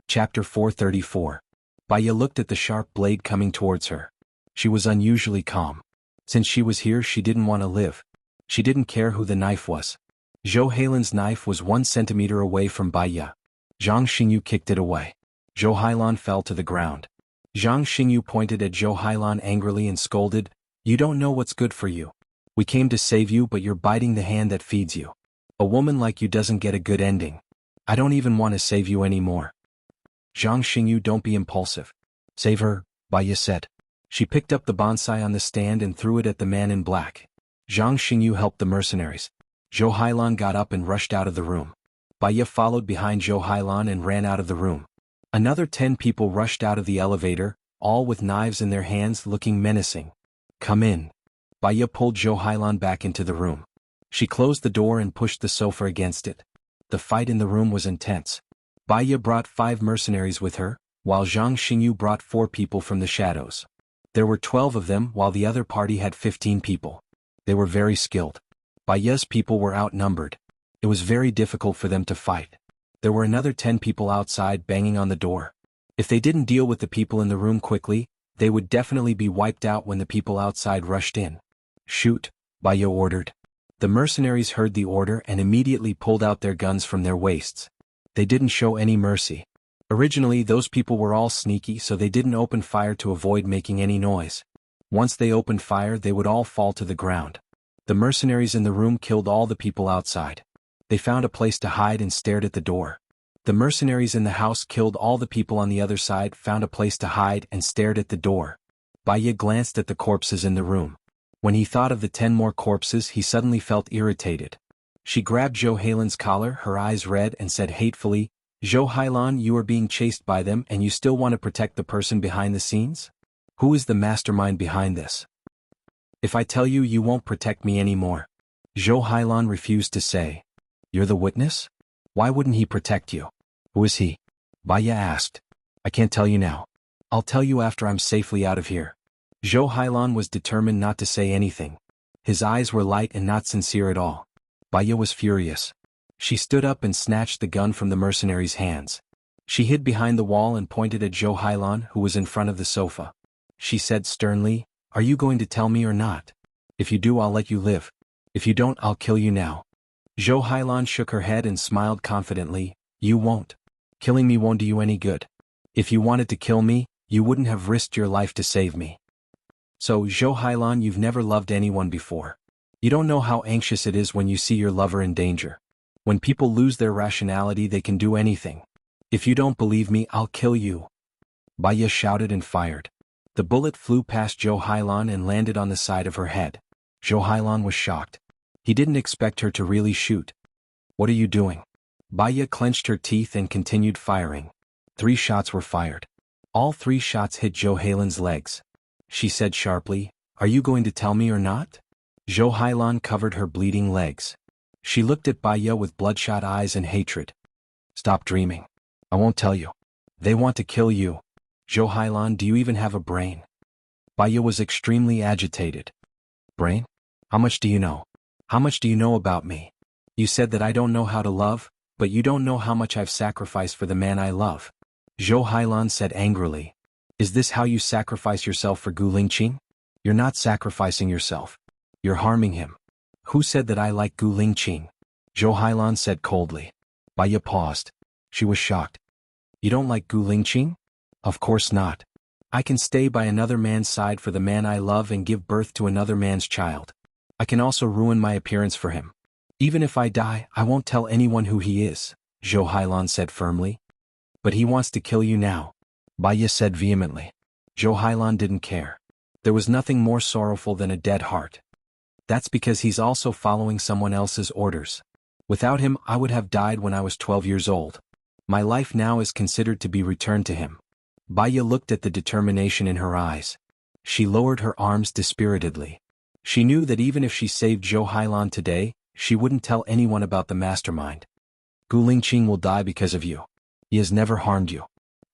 Chapter 434. Baya looked at the sharp blade coming towards her. She was unusually calm. Since she was here, she didn't want to live. She didn't care who the knife was. Zhou Hailan's knife was 1 centimeter away from Baya. Zhang Xingyu kicked it away. Zhou Hailan fell to the ground. Zhang Xingyu pointed at Zhou Hailan angrily and scolded, "You don't know what's good for you. We came to save you, but you're biting the hand that feeds you. A woman like you doesn't get a good ending. I don't even want to save you anymore." "Zhang Xingyu, don't be impulsive. Save her," Baya said. She picked up the bonsai on the stand and threw it at the man in black. Zhang Xingyu helped the mercenaries. Zhou Hailan got up and rushed out of the room. Baya followed behind Zhou Hailan and ran out of the room. Another 10 people rushed out of the elevator, all with knives in their hands, looking menacing. "Come in." Baya pulled Zhou Hailan back into the room. She closed the door and pushed the sofa against it. The fight in the room was intense. Baya brought 5 mercenaries with her, while Zhang Xingyu brought 4 people from the shadows. There were 12 of them, while the other party had 15 people. They were very skilled. Baya's people were outnumbered. It was very difficult for them to fight. There were another 10 people outside banging on the door. If they didn't deal with the people in the room quickly, they would definitely be wiped out when the people outside rushed in. "Shoot," Baya ordered. The mercenaries heard the order and immediately pulled out their guns from their waists. They didn't show any mercy. Originally, those people were all sneaky, so they didn't open fire to avoid making any noise. Once they opened fire, they would all fall to the ground. The mercenaries in the room killed all the people outside. They found a place to hide and stared at the door. The mercenaries in the house killed all the people on the other side, found a place to hide and stared at the door. Baya glanced at the corpses in the room. When he thought of the 10 more corpses, he suddenly felt irritated. She grabbed Zhou Hailan's collar, her eyes red, and said hatefully, "Zhou Hailan, you are being chased by them and you still want to protect the person behind the scenes? Who is the mastermind behind this? If I tell you, you won't protect me anymore." Zhou Hailan refused to say. "You're the witness? Why wouldn't he protect you? Who is he?" Baya asked. "I can't tell you now. I'll tell you after I'm safely out of here." Zhou Hailan was determined not to say anything. His eyes were light and not sincere at all. Baya was furious. She stood up and snatched the gun from the mercenaries' hands. She hid behind the wall and pointed at Zhou Hailan, who was in front of the sofa. She said sternly, "Are you going to tell me or not? If you do, I'll let you live. If you don't, I'll kill you now." Zhou Hailan shook her head and smiled confidently, "You won't. Killing me won't do you any good. If you wanted to kill me, you wouldn't have risked your life to save me. So, Zhou Hailan, you've never loved anyone before. You don't know how anxious it is when you see your lover in danger. When people lose their rationality, they can do anything. If you don't believe me, I'll kill you." Baya shouted and fired. The bullet flew past Zhou Hailan and landed on the side of her head. Zhou Hailan was shocked. He didn't expect her to really shoot. "What are you doing?" Baya clenched her teeth and continued firing. 3 shots were fired. All 3 shots hit Zhou Hailan's legs. She said sharply, "Are you going to tell me or not?" Zhou Hailan covered her bleeding legs. She looked at Baya with bloodshot eyes and hatred. "Stop dreaming. I won't tell you. They want to kill you. Zhou Hailan, do you even have a brain?" Baya was extremely agitated. "Brain? How much do you know? How much do you know about me? You said that I don't know how to love, but you don't know how much I've sacrificed for the man I love." Zhou Hailan said angrily. "Is this how you sacrifice yourself for Gu Lingqing? You're not sacrificing yourself. You're harming him." "Who said that I like Gu Lingqing?" Zhou Hailan said coldly. Baya paused. She was shocked. "You don't like Gu Lingqing?" "Of course not. I can stay by another man's side for the man I love and give birth to another man's child. I can also ruin my appearance for him. Even if I die, I won't tell anyone who he is," Zhou Hailan said firmly. "But he wants to kill you now," Baya said vehemently. Zhou Hailan didn't care. There was nothing more sorrowful than a dead heart. "That's because he's also following someone else's orders. Without him, I would have died when I was 12 years old. My life now is considered to be returned to him." Baya looked at the determination in her eyes. She lowered her arms dispiritedly. She knew that even if she saved Zhou Hailan today, she wouldn't tell anyone about the mastermind. "Gu Lingqing will die because of you. He has never harmed you.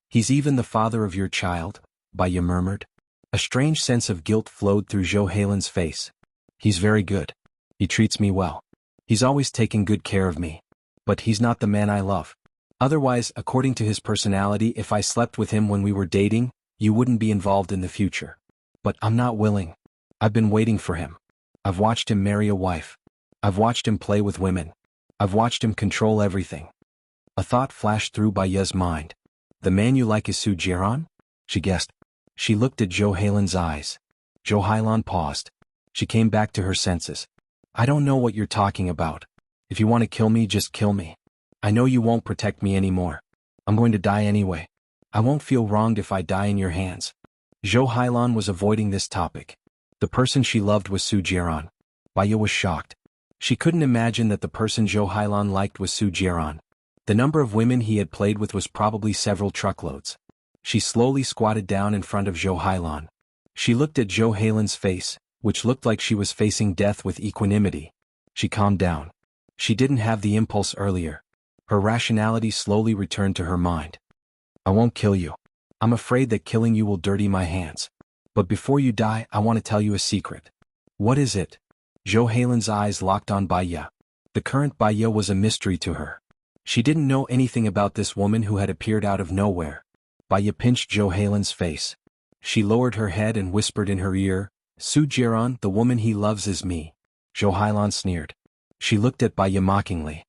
He's even the father of your child," Baya murmured. A strange sense of guilt flowed through Zhou Hailan's face. "He's very good. He treats me well. He's always taken good care of me. But he's not the man I love. Otherwise, according to his personality, if I slept with him when we were dating, you wouldn't be involved in the future. But I'm not willing. I've been waiting for him. I've watched him marry a wife. I've watched him play with women. I've watched him control everything. A thought flashed through Baya's mind. The man you like is Su Jiran? She guessed. She looked at Zhou Heilan's eyes. Zhou Heilan paused. She came back to her senses. I don't know what you're talking about. If you want to kill me, just kill me. I know you won't protect me anymore. I'm going to die anyway. I won't feel wronged if I die in your hands. Zhou Heilan was avoiding this topic. The person she loved was Su Jiran. Baya was shocked. She couldn't imagine that the person Zhou Heilan liked was Su Jiran. The number of women he had played with was probably several truckloads. She slowly squatted down in front of Zhou Heilan. She looked at Zhou Heilan's face, which looked like she was facing death with equanimity. She calmed down. She didn't have the impulse earlier. Her rationality slowly returned to her mind. I won't kill you. I'm afraid that killing you will dirty my hands. But before you die, I want to tell you a secret. What is it? Zhou Heilan's eyes locked on Baya. The current Baya was a mystery to her. She didn't know anything about this woman who had appeared out of nowhere. Baya pinched Zhou Heilan's face. She lowered her head and whispered in her ear, Su Jiran, the woman he loves is me. Zhou Heilan sneered. She looked at Baya mockingly.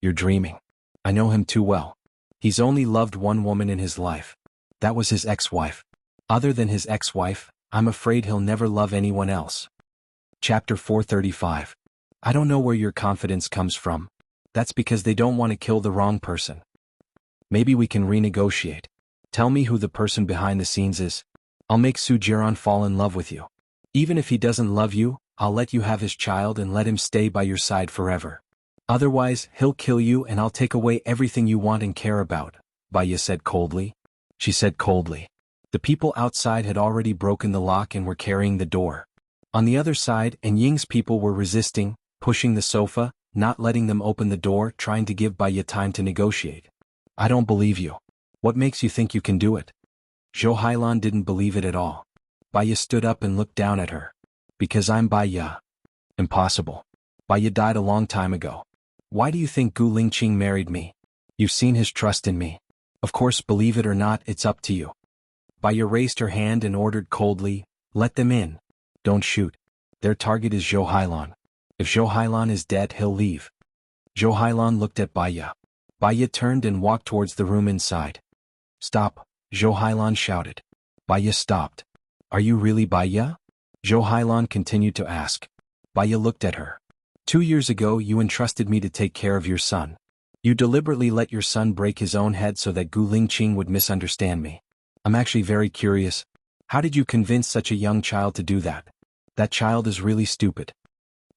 You're dreaming. I know him too well. He's only loved one woman in his life. That was his ex-wife. Other than his ex-wife, I'm afraid he'll never love anyone else. Chapter 435. I don't know where your confidence comes from. That's because they don't want to kill the wrong person. Maybe we can renegotiate. Tell me who the person behind the scenes is. I'll make Su Jiran fall in love with you. Even if he doesn't love you, I'll let you have his child and let him stay by your side forever. Otherwise, he'll kill you and I'll take away everything you want and care about, Baya said coldly. She said coldly. The people outside had already broken the lock and were carrying the door. On the other side, Ying's people were resisting, pushing the sofa, not letting them open the door, trying to give Baya time to negotiate. I don't believe you. What makes you think you can do it? Zhou Heilan didn't believe it at all. Baya stood up and looked down at her. Because I'm Baya. Impossible. Baya died a long time ago. Why do you think Gu Lingqing married me? You've seen his trust in me. Of course, believe it or not, it's up to you. Baya raised her hand and ordered coldly, let them in. Don't shoot. Their target is Zhou Heilan. If Zhou Heilan is dead, he'll leave. Zhou Heilan looked at Baya. Baya turned and walked towards the room inside. Stop, Zhou Heilan shouted. Baya stopped. Are you really Baya? Zhou Heilan continued to ask. Baya looked at her. 2 years ago you entrusted me to take care of your son. You deliberately let your son break his own head so that Gu Lingqing would misunderstand me. I'm actually very curious. How did you convince such a young child to do that? That child is really stupid.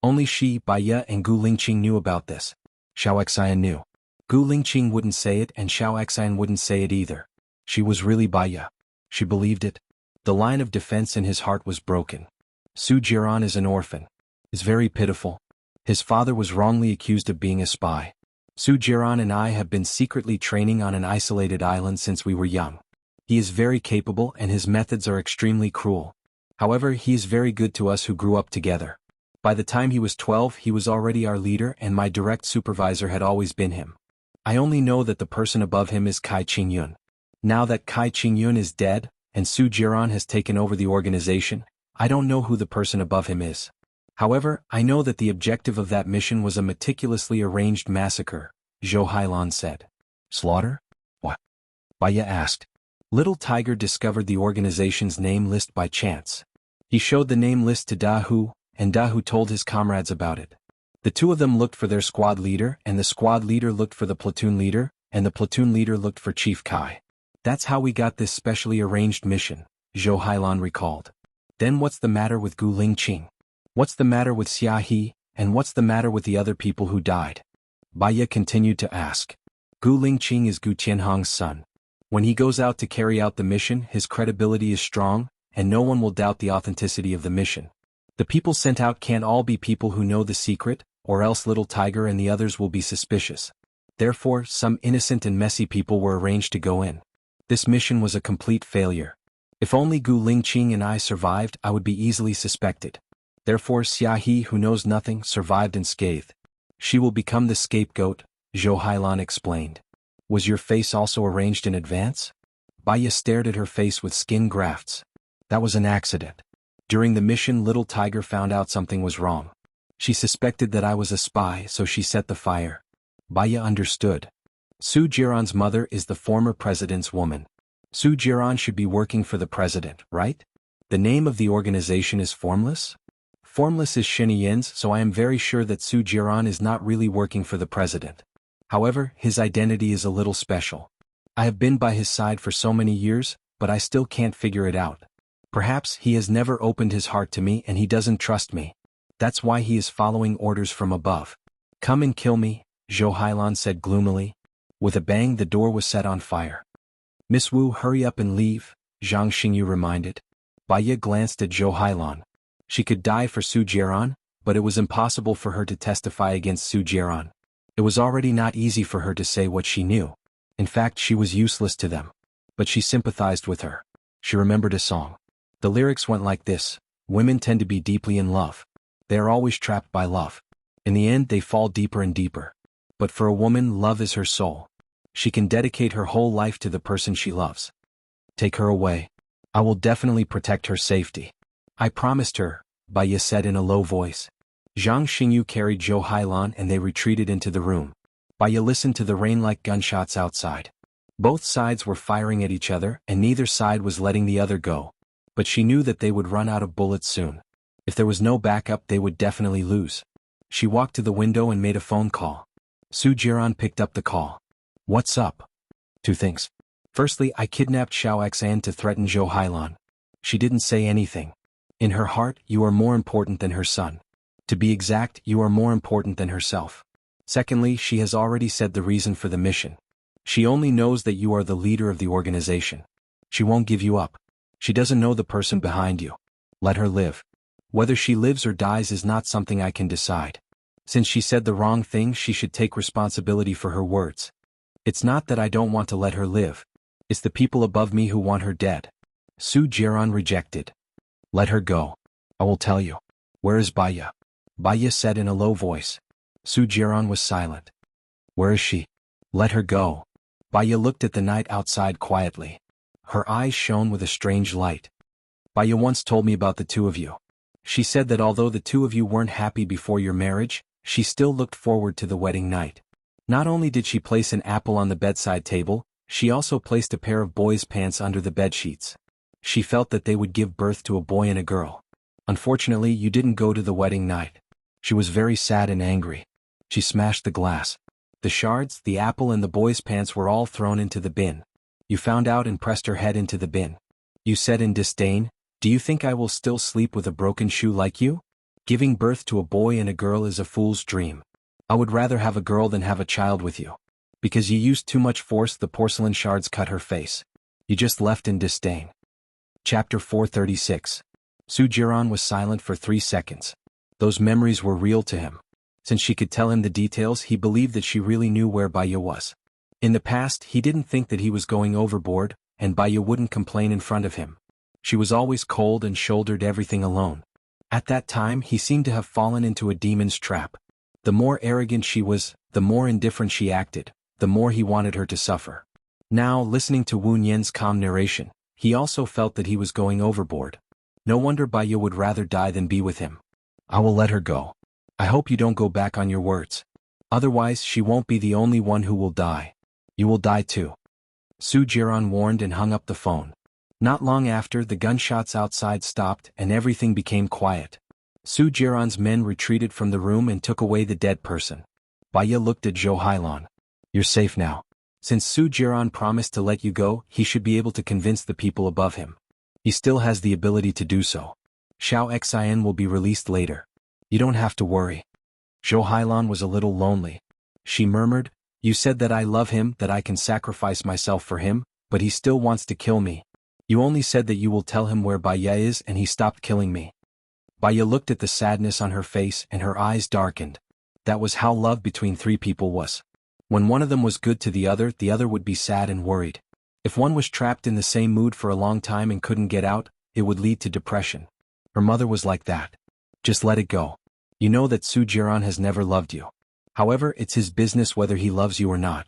Only she, Baya, and Gu Lingqing knew about this. Xianxia knew. Gu Lingqing wouldn't say it and Xianxia wouldn't say it either. She was really Baya. She believed it. The line of defense in his heart was broken. Su Jiran is an orphan. Is very pitiful. His father was wrongly accused of being a spy. Su Jiran and I have been secretly training on an isolated island since we were young. He is very capable and his methods are extremely cruel. However, he is very good to us who grew up together. By the time he was 12, he was already our leader and my direct supervisor had always been him. I only know that the person above him is Kai Qingyun. Now that Kai Qingyun is dead, and Su Jiran has taken over the organization, I don't know who the person above him is. However, I know that the objective of that mission was a meticulously arranged massacre, Zhou Heilan said. Slaughter? What? Baya asked. Little Tiger discovered the organization's name list by chance. He showed the name list to Da Hu, and Da Hu told his comrades about it. The two of them looked for their squad leader, and the squad leader looked for the platoon leader, and the platoon leader looked for Chief Kai. That's how we got this specially arranged mission, Zhou Heilan recalled. Then what's the matter with Gu Lingqing? What's the matter with Xia He, and what's the matter with the other people who died? Baya continued to ask. Gu Lingqing is Gu Tianhong's son. When he goes out to carry out the mission, his credibility is strong, and no one will doubt the authenticity of the mission. The people sent out can't all be people who know the secret, or else Little Tiger and the others will be suspicious. Therefore, some innocent and messy people were arranged to go in. This mission was a complete failure. If only Gu Lingqing and I survived, I would be easily suspected. Therefore Xia He, who knows nothing, survived unscathed. She will become the scapegoat, Zhou Heilan explained. Was your face also arranged in advance? Baya stared at her face with skin grafts. That was an accident. During the mission, Little Tiger found out something was wrong. She suspected that I was a spy, so she set the fire. Baya understood. Su Jiran's mother is the former president's woman. Su Jiran should be working for the president, right? The name of the organization is Formless? Formless is Xinyian's, so I am very sure that Su Jiran is not really working for the president. However, his identity is a little special. I have been by his side for so many years, but I still can't figure it out. Perhaps he has never opened his heart to me and he doesn't trust me. That's why he is following orders from above. Come and kill me, Zhou Hailan said gloomily. With a bang, the door was set on fire. Miss Wu, hurry up and leave, Zhang Xingyu reminded. Baya glanced at Zhou Hailan. She could die for Su Jiran, but it was impossible for her to testify against Su Jiran. It was already not easy for her to say what she knew. In fact, she was useless to them. But she sympathized with her. She remembered a song. The lyrics went like this: women tend to be deeply in love. They are always trapped by love. In the end, they fall deeper and deeper. But for a woman, love is her soul. She can dedicate her whole life to the person she loves. Take her away. I will definitely protect her safety. I promised her, Baya said in a low voice. Zhang Xingyu carried Zhou Hailan and they retreated into the room. Baya listened to the rain like gunshots outside. Both sides were firing at each other and neither side was letting the other go. But she knew that they would run out of bullets soon. If there was no backup, they would definitely lose. She walked to the window and made a phone call. Su Jiran picked up the call. What's up? Two things. Firstly, I kidnapped Xianxia to threaten Zhou Hailan. She didn't say anything. In her heart, you are more important than her son. To be exact, you are more important than herself. Secondly, she has already said the reason for the mission. She only knows that you are the leader of the organization. She won't give you up. She doesn't know the person behind you. Let her live. Whether she lives or dies is not something I can decide. Since she said the wrong thing, she should take responsibility for her words. It's not that I don't want to let her live. It's the people above me who want her dead. Su Jiran rejected. Let her go. I will tell you. Where is Baya? Baya said in a low voice. Su Jiran was silent. Where is she? Let her go. Baya looked at the night outside quietly. Her eyes shone with a strange light. Baya once told me about the two of you. She said that although the two of you weren't happy before your marriage, she still looked forward to the wedding night. Not only did she place an apple on the bedside table, she also placed a pair of boys' pants under the bedsheets. She felt that they would give birth to a boy and a girl. Unfortunately, you didn't go to the wedding night. She was very sad and angry. She smashed the glass. The shards, the apple and the boys' pants were all thrown into the bin. You found out and pressed her head into the bin. You said in disdain, "Do you think I will still sleep with a broken shoe like you? Giving birth to a boy and a girl is a fool's dream. I would rather have a girl than have a child with you. Because you used too much force, the porcelain shards cut her face. You just left in disdain." Chapter 436. Su Jiran was silent for 3 seconds. Those memories were real to him. Since she could tell him the details, he believed that she really knew where Baya was. In the past, he didn't think that he was going overboard, and Baya wouldn't complain in front of him. She was always cold and shouldered everything alone. At that time, he seemed to have fallen into a demon's trap. The more arrogant she was, the more indifferent she acted, the more he wanted her to suffer. Now, listening to Wu Nian's calm narration, he also felt that he was going overboard. No wonder Baya would rather die than be with him. I will let her go. I hope you don't go back on your words. Otherwise, she won't be the only one who will die. You will die too. Su Jiran warned and hung up the phone. Not long after, the gunshots outside stopped and everything became quiet. Su Jiran's men retreated from the room and took away the dead person. Baya looked at Zhou Hailan. You're safe now. Since Su Jiran promised to let you go, he should be able to convince the people above him. He still has the ability to do so. Xianxia will be released later. You don't have to worry. Zhou Hailan was a little lonely. She murmured, "You said that I love him, that I can sacrifice myself for him, but he still wants to kill me. You only said that you will tell him where Baya is and he stopped killing me." Baya looked at the sadness on her face and her eyes darkened. That was how love between 3 people was. When one of them was good to the other would be sad and worried. If one was trapped in the same mood for a long time and couldn't get out, it would lead to depression. Her mother was like that. Just let it go. You know that Su Jiran has never loved you. However, it's his business whether he loves you or not.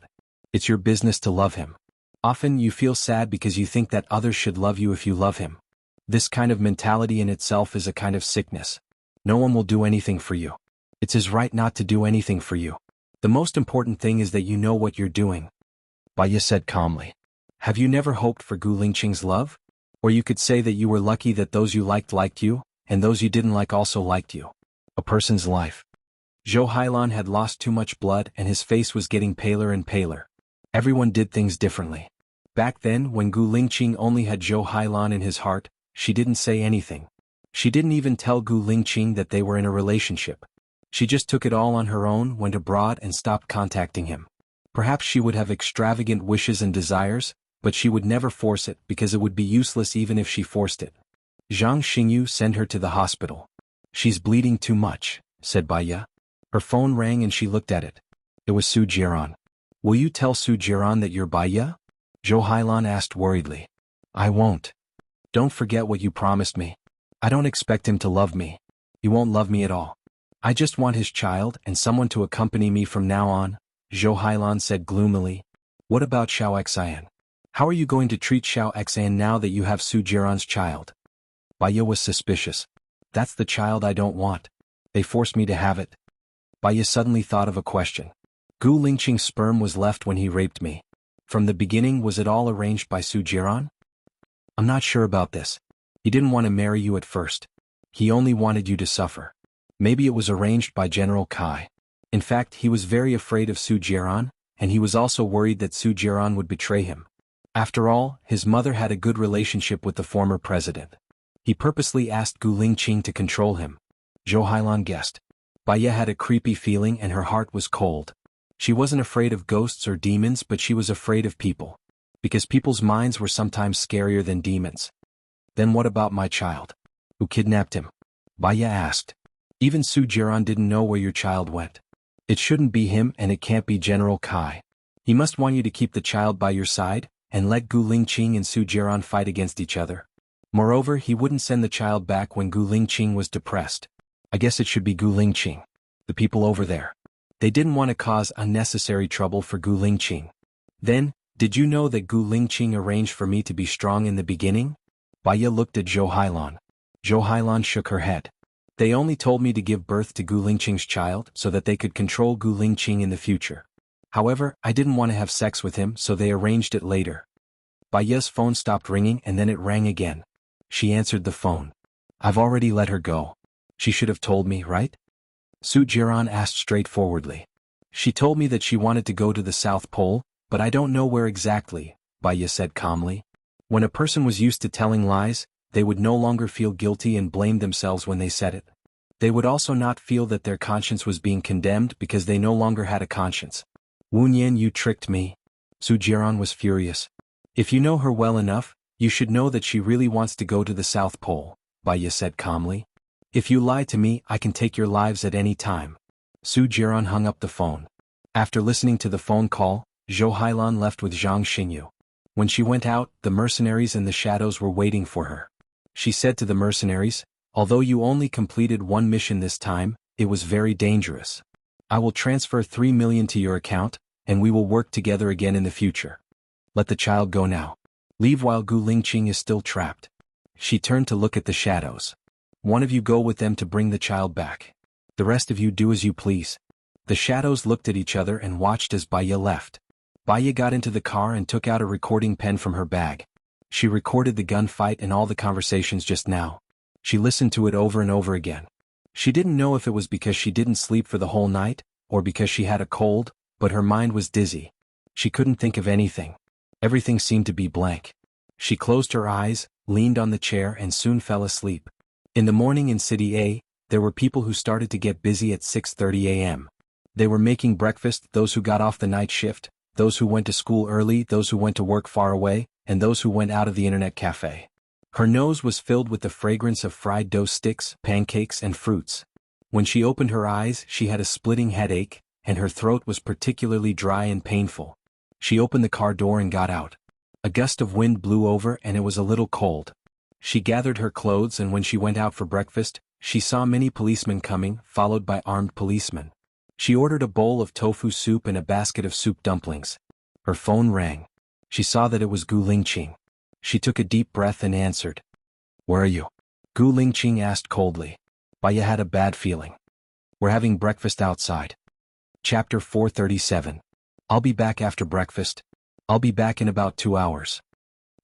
It's your business to love him. Often you feel sad because you think that others should love you if you love him. This kind of mentality in itself is a kind of sickness. No one will do anything for you. It's his right not to do anything for you. The most important thing is that you know what you're doing. Baya said calmly. Have you never hoped for Gu Lingqing's love? Or you could say that you were lucky that those you liked you, and those you didn't like also liked you. A person's life. Zhou Hailan had lost too much blood and his face was getting paler and paler. Everyone did things differently. Back then, when Gu Lingqing only had Zhou Hailan in his heart, she didn't say anything. She didn't even tell Gu Lingqing that they were in a relationship. She just took it all on her own, went abroad and stopped contacting him. Perhaps she would have extravagant wishes and desires, but she would never force it because it would be useless even if she forced it. Zhang Xingyu sent her to the hospital. She's bleeding too much, said Baya. Her phone rang and she looked at it. It was Su Jiran. Will you tell Su Jiran that you're Baya? Zhou Hailan asked worriedly. I won't. Don't forget what you promised me. I don't expect him to love me. He won't love me at all. I just want his child and someone to accompany me from now on, Zhou Hailan said gloomily. What about Xianxian? How are you going to treat Xianxian now that you have Su Jiran's child? Baya was suspicious. That's the child I don't want. They forced me to have it. Baya suddenly thought of a question. Gu Lingqing's sperm was left when he raped me. From the beginning, was it all arranged by Su Jiran? I'm not sure about this. He didn't want to marry you at first. He only wanted you to suffer. Maybe it was arranged by General Kai. In fact, he was very afraid of Su Jiran, and he was also worried that Su Jiran would betray him. After all, his mother had a good relationship with the former president. He purposely asked Gu Lingqing to control him. Zhou Hailan guessed. Baya had a creepy feeling and her heart was cold. She wasn't afraid of ghosts or demons, but she was afraid of people. Because people's minds were sometimes scarier than demons. Then what about my child? Who kidnapped him? Baya asked. Even Su Jiran didn't know where your child went. It shouldn't be him and it can't be General Kai. He must want you to keep the child by your side, and let Gu Lingqing and Su Jiran fight against each other. Moreover, he wouldn't send the child back when Gu Lingqing was depressed. I guess it should be Gu Lingqing. The people over there. They didn't want to cause unnecessary trouble for Gu Lingqing. Then, did you know that Gu Lingqing arranged for me to be strong in the beginning? Baya looked at Zhou Hailan. Zhou Hailan shook her head. They only told me to give birth to Gu Lingqing's child so that they could control Gu Lingqing in the future. However, I didn't want to have sex with him, so they arranged it later. Baya's phone stopped ringing and then it rang again. She answered the phone. I've already let her go. She should have told me, right? Su Jiran asked straightforwardly. She told me that she wanted to go to the South Pole, but I don't know where exactly, Baya said calmly. When a person was used to telling lies, they would no longer feel guilty and blame themselves when they said it. They would also not feel that their conscience was being condemned because they no longer had a conscience. Wunyan, you tricked me. Su Jiran was furious. If you know her well enough, you should know that she really wants to go to the South Pole, Baya said calmly. If you lie to me, I can take your lives at any time. Su Jiran hung up the phone. After listening to the phone call, Zhou Hailan left with Zhang Xingyu. When she went out, the mercenaries in the shadows were waiting for her. She said to the mercenaries, although you only completed one mission this time, it was very dangerous. I will transfer 3 million to your account, and we will work together again in the future. Let the child go now. Leave while Gu Lingqing is still trapped. She turned to look at the shadows. One of you go with them to bring the child back. The rest of you do as you please. The shadows looked at each other and watched as Baya left. Baya got into the car and took out a recording pen from her bag. She recorded the gunfight and all the conversations just now. She listened to it over and over again. She didn't know if it was because she didn't sleep for the whole night, or because she had a cold, but her mind was dizzy. She couldn't think of anything. Everything seemed to be blank. She closed her eyes, leaned on the chair and soon fell asleep. In the morning in City A, there were people who started to get busy at 6:30 a.m. They were making breakfast, those who got off the night shift, those who went to school early, those who went to work far away, and those who went out of the internet cafe. Her nose was filled with the fragrance of fried dough sticks, pancakes and fruits. When she opened her eyes, she had a splitting headache, and her throat was particularly dry and painful. She opened the car door and got out. A gust of wind blew over and it was a little cold. She gathered her clothes, and when she went out for breakfast, she saw many policemen coming, followed by armed policemen. She ordered a bowl of tofu soup and a basket of soup dumplings. Her phone rang. She saw that it was Gu Lingqing. She took a deep breath and answered. "Where are you?" Gu Lingqing asked coldly. Baya had a bad feeling. "We're having breakfast outside." Chapter 437. "I'll be back after breakfast. I'll be back in about 2 hours."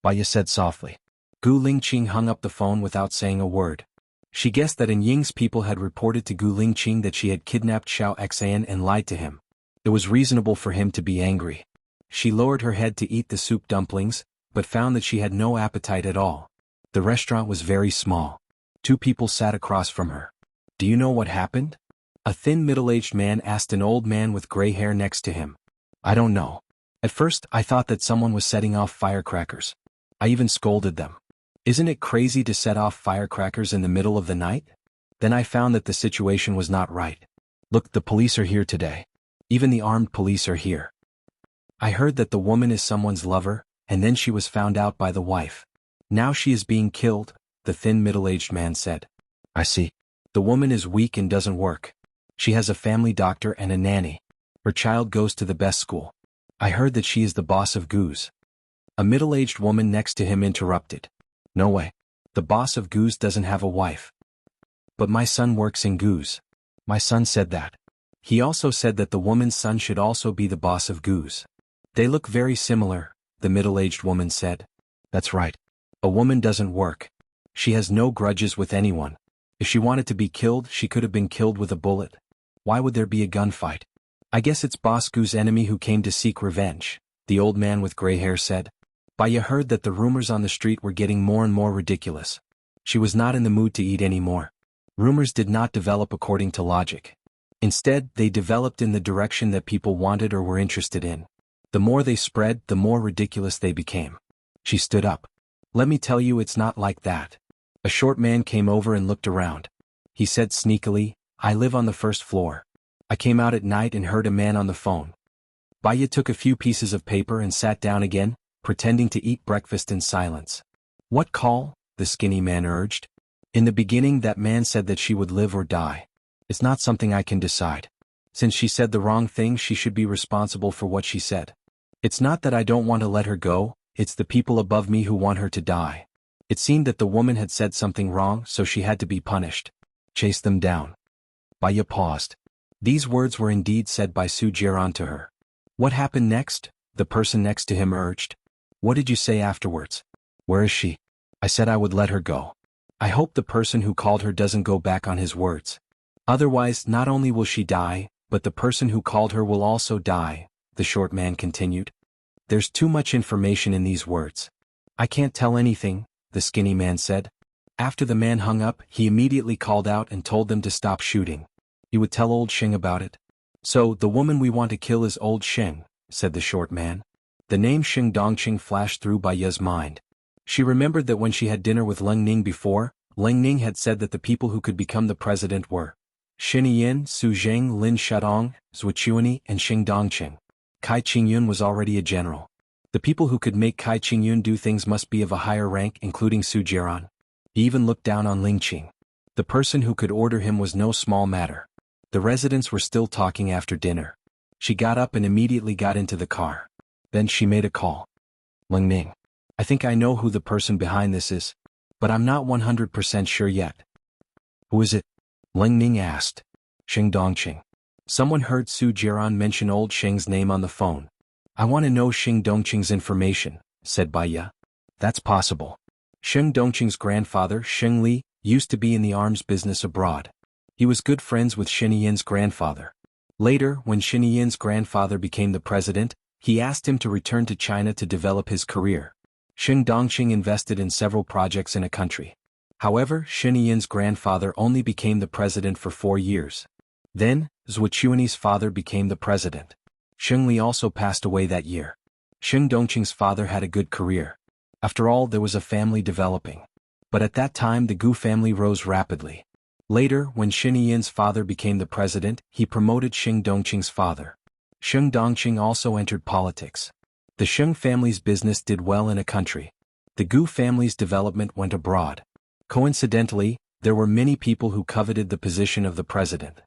Baya said softly. Gu Lingqing hung up the phone without saying a word. She guessed that Ying's people had reported to Gu Lingqing that she had kidnapped Xianxia and lied to him. It was reasonable for him to be angry. She lowered her head to eat the soup dumplings, but found that she had no appetite at all. The restaurant was very small. 2 people sat across from her. "Do you know what happened?" A thin middle-aged man asked an old man with gray hair next to him. "I don't know. At first I thought that someone was setting off firecrackers. I even scolded them. Isn't it crazy to set off firecrackers in the middle of the night? Then I found that the situation was not right. Look, the police are here today. Even the armed police are here. I heard that the woman is someone's lover, and then she was found out by the wife. Now she is being killed," the thin middle-aged man said. "I see. The woman is weak and doesn't work. She has a family doctor and a nanny. Her child goes to the best school. I heard that she is the boss of Goose." A middle-aged woman next to him interrupted. "No way. The boss of Goose doesn't have a wife." "But my son works in Goose." "My son said that. He also said that the woman's son should also be the boss of Goose." "They look very similar," the middle-aged woman said. "That's right. A woman doesn't work. She has no grudges with anyone. If she wanted to be killed, she could have been killed with a bullet. Why would there be a gunfight?" "I guess it's Boss Gu's enemy who came to seek revenge," the old man with gray hair said. Baya heard that the rumors on the street were getting more and more ridiculous. She was not in the mood to eat anymore. Rumors did not develop according to logic. Instead, they developed in the direction that people wanted or were interested in. The more they spread, the more ridiculous they became. She stood up. "Let me tell you, it's not like that." A short man came over and looked around. He said sneakily, "I live on the first floor. I came out at night and heard a man on the phone." Baya took a few pieces of paper and sat down again, pretending to eat breakfast in silence. "What call?" the skinny man urged. "In the beginning that man said that she would live or die. It's not something I can decide. Since she said the wrong thing, she should be responsible for what she said. It's not that I don't want to let her go, it's the people above me who want her to die. It seemed that the woman had said something wrong, so she had to be punished. Chase them down." Baya paused. These words were indeed said by Su Jiran to her. "What happened next?" the person next to him urged. "What did you say afterwards?" "Where is she?" "I said I would let her go. I hope the person who called her doesn't go back on his words. Otherwise, not only will she die, but the person who called her will also die," the short man continued. "There's too much information in these words. I can't tell anything," the skinny man said. After the man hung up, he immediately called out and told them to stop shooting. He would tell old Sheng about it. "So, the woman we want to kill is old Sheng," said the short man. The name Sheng Dongqing flashed through Baya's mind. She remembered that when she had dinner with Leng Ning before, Leng Ning had said that the people who could become the president were Shen Yin, Su Zheng, Lin Shadong, Zhuqiuani, and Sheng Dongqing. Kai Qingyun was already a general. The people who could make Kai Qingyun do things must be of a higher rank, including Su Jiran. He even looked down on Ling Qing. The person who could order him was no small matter. The residents were still talking after dinner. She got up and immediately got into the car. Then she made a call. "Leng Ning. I think I know who the person behind this is, but I'm not 100% sure yet." "Who is it?" Leng Ning asked. "Sheng Dongqing." Someone heard Su Jiran mention old Sheng's name on the phone. "I want to know Sheng Dongqing's information," said Baya. "That's possible. Sheng Dongqing's grandfather, Sheng Li, used to be in the arms business abroad. He was good friends with Shen Yin's grandfather. Later, when Shen Yin's grandfather became the president, he asked him to return to China to develop his career. Sheng Dongqing invested in several projects in a country. However, Shen Yin's grandfather only became the president for 4 years. Then, Zhuqiuani's father became the president. Sheng Li also passed away that year. Sheng Dongqing's father had a good career. After all, there was a family developing. But at that time the Gu family rose rapidly. Later, when Shen Yin's father became the president, he promoted Sheng Dongqing's father. Sheng Dongqing also entered politics. The Sheng family's business did well in a country. The Gu family's development went abroad. Coincidentally, there were many people who coveted the position of the president.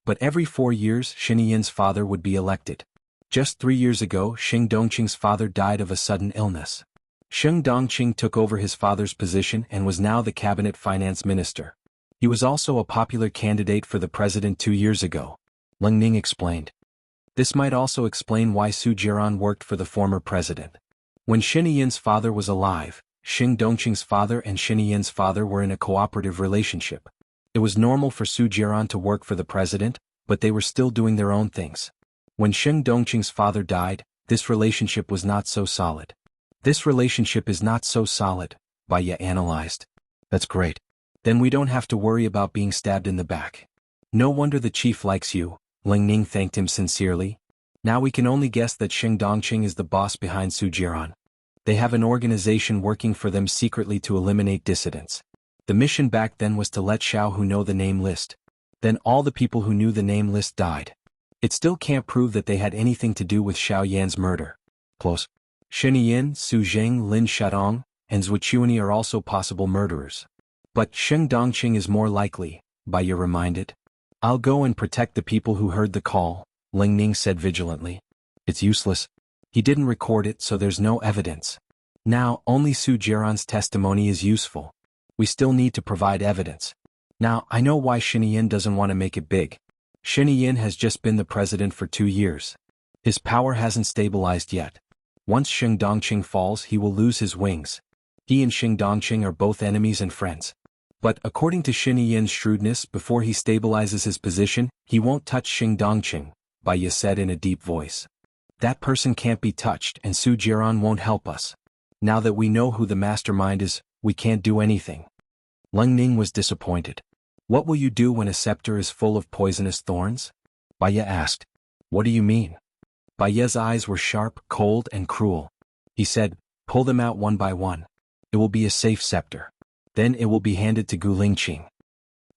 But every 4 years Shen Yin's father would be elected. Just 3 years ago, Xing Dongqing's father died of a sudden illness. Xing Dongqing took over his father's position and was now the cabinet finance minister. He was also a popular candidate for the president 2 years ago. Leng Ning explained. This might also explain why Su Jiran worked for the former president. When Xinyian's father was alive, Xing Dongqing's father and Xinyian's father were in a cooperative relationship. It was normal for Su Jiran to work for the president, but they were still doing their own things. When Xing Dongqing's father died, this relationship was not so solid. This relationship is not so solid, Baya analyzed. That's great. Then we don't have to worry about being stabbed in the back. No wonder the chief likes you, Ling Ning thanked him sincerely. Now we can only guess that Xing Dongqing is the boss behind Su Jiran. They have an organization working for them secretly to eliminate dissidents. The mission back then was to let Xianhu know the name list. Then all the people who knew the name list died. It still can't prove that they had anything to do with Xiao Yan's murder. Close. Xinyan, Su Zheng, Lin Shadong, and Zhuqiuni are also possible murderers. But Xing Dongqing is more likely, Baya reminded. I'll go and protect the people who heard the call, Ling Ning said vigilantly. It's useless. He didn't record it, so there's no evidence. Now, only Su Jiran's testimony is useful. We still need to provide evidence. Now, I know why Xinyan doesn't want to make it big. Xinyan has just been the president for 2 years. His power hasn't stabilized yet. Once Xing Dongqing falls, he will lose his wings. He and Xing Dongqing are both enemies and friends. But according to Xinyan's shrewdness, before he stabilizes his position, he won't touch Xing Dongqing, Baya said in a deep voice. That person can't be touched, and Su Jiran won't help us. Now that we know who the mastermind is, we can't do anything. Leng Ning was disappointed. What will you do when a scepter is full of poisonous thorns? Baya asked. What do you mean? Baya's eyes were sharp, cold, and cruel. He said, pull them out one by one. It will be a safe scepter. Then it will be handed to Gu Lingqing.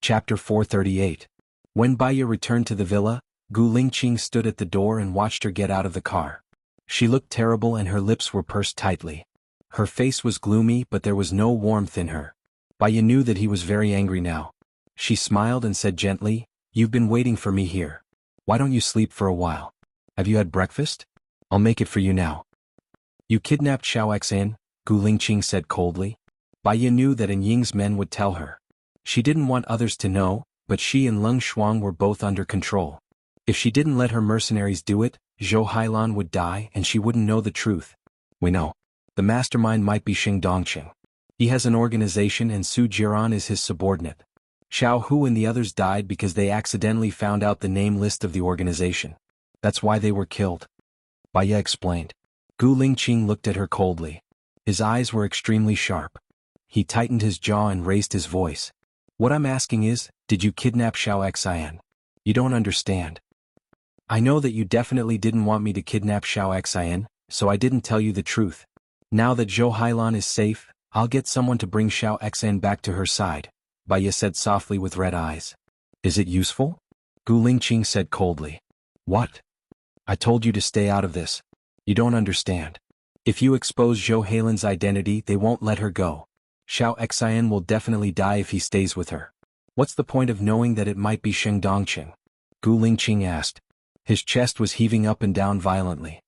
Chapter 438. When Baya returned to the villa, Gu Lingqing stood at the door and watched her get out of the car. She looked terrible and her lips were pursed tightly. Her face was gloomy, but there was no warmth in her. Baya knew that he was very angry now. She smiled and said gently, You've been waiting for me here. Why don't you sleep for a while? Have you had breakfast? I'll make it for you now. You kidnapped Xiaoxan, Gu Lingqing said coldly. Baya knew that Ying's men would tell her. She didn't want others to know, but she and Leng Shuang were both under control. If she didn't let her mercenaries do it, Zhou Hailan would die and she wouldn't know the truth. We know. The mastermind might be Xing Dongqing. He has an organization and Su Jiran is his subordinate. Xianhu and the others died because they accidentally found out the name list of the organization. That's why they were killed. Baya explained. Gu Lingqing looked at her coldly. His eyes were extremely sharp. He tightened his jaw and raised his voice. What I'm asking is, did you kidnap Xiaoxian? You don't understand. I know that you definitely didn't want me to kidnap Xiaoxian, so I didn't tell you the truth. Now that Zhou Hailan is safe, I'll get someone to bring Xiaoxian back to her side, Baya said softly with red eyes. Is it useful? Gu Lingqing said coldly. What? I told you to stay out of this. You don't understand. If you expose Zhou Hailan's identity, they won't let her go. Xiaoxian will definitely die if he stays with her. What's the point of knowing that it might be Xing Dongqing? Gu Lingqing asked. His chest was heaving up and down violently.